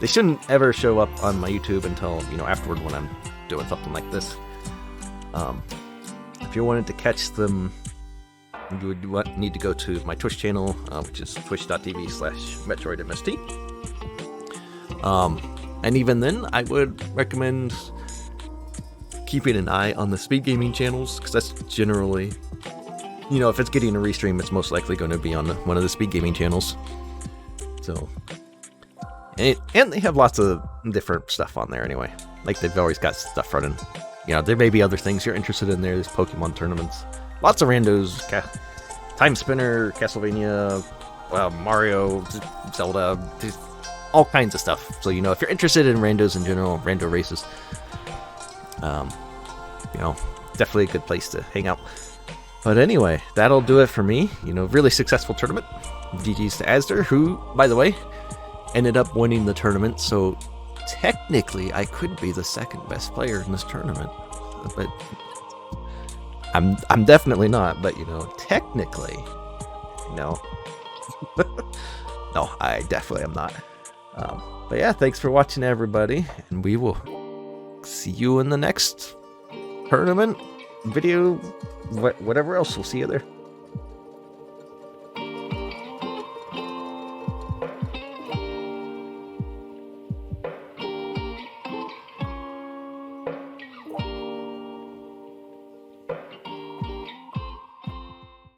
they shouldn't ever show up on my YouTube until, you know, afterward when I'm doing something like this. If you wanted to catch them, you would need to go to my Twitch channel, which is twitch.tv/MetroidMST. And even then, I would recommend keeping an eye on the speed gaming channels, because that's generally, you know, if it's getting a restream, it's most likely going to be on one of the speed gaming channels. So, and they have lots of different stuff on there anyway. Like, they've always got stuff running. You know, there may be other things you're interested in there. There's Pokemon tournaments, lots of randos, Time Spinner, Castlevania, Mario, Zelda, all kinds of stuff. So, you know, if you're interested in randos in general, rando races, you know, definitely a good place to hang out. But anyway, that'll do it for me. You know, really successful tournament. GG's to Azder, who, by the way, ended up winning the tournament. So technically, I could be the second best player in this tournament, but I'm definitely not. But you know, technically, no, no, I definitely am not. But yeah, thanks for watching, everybody, and we will see you in the next tournament video, whatever else. We'll see you there.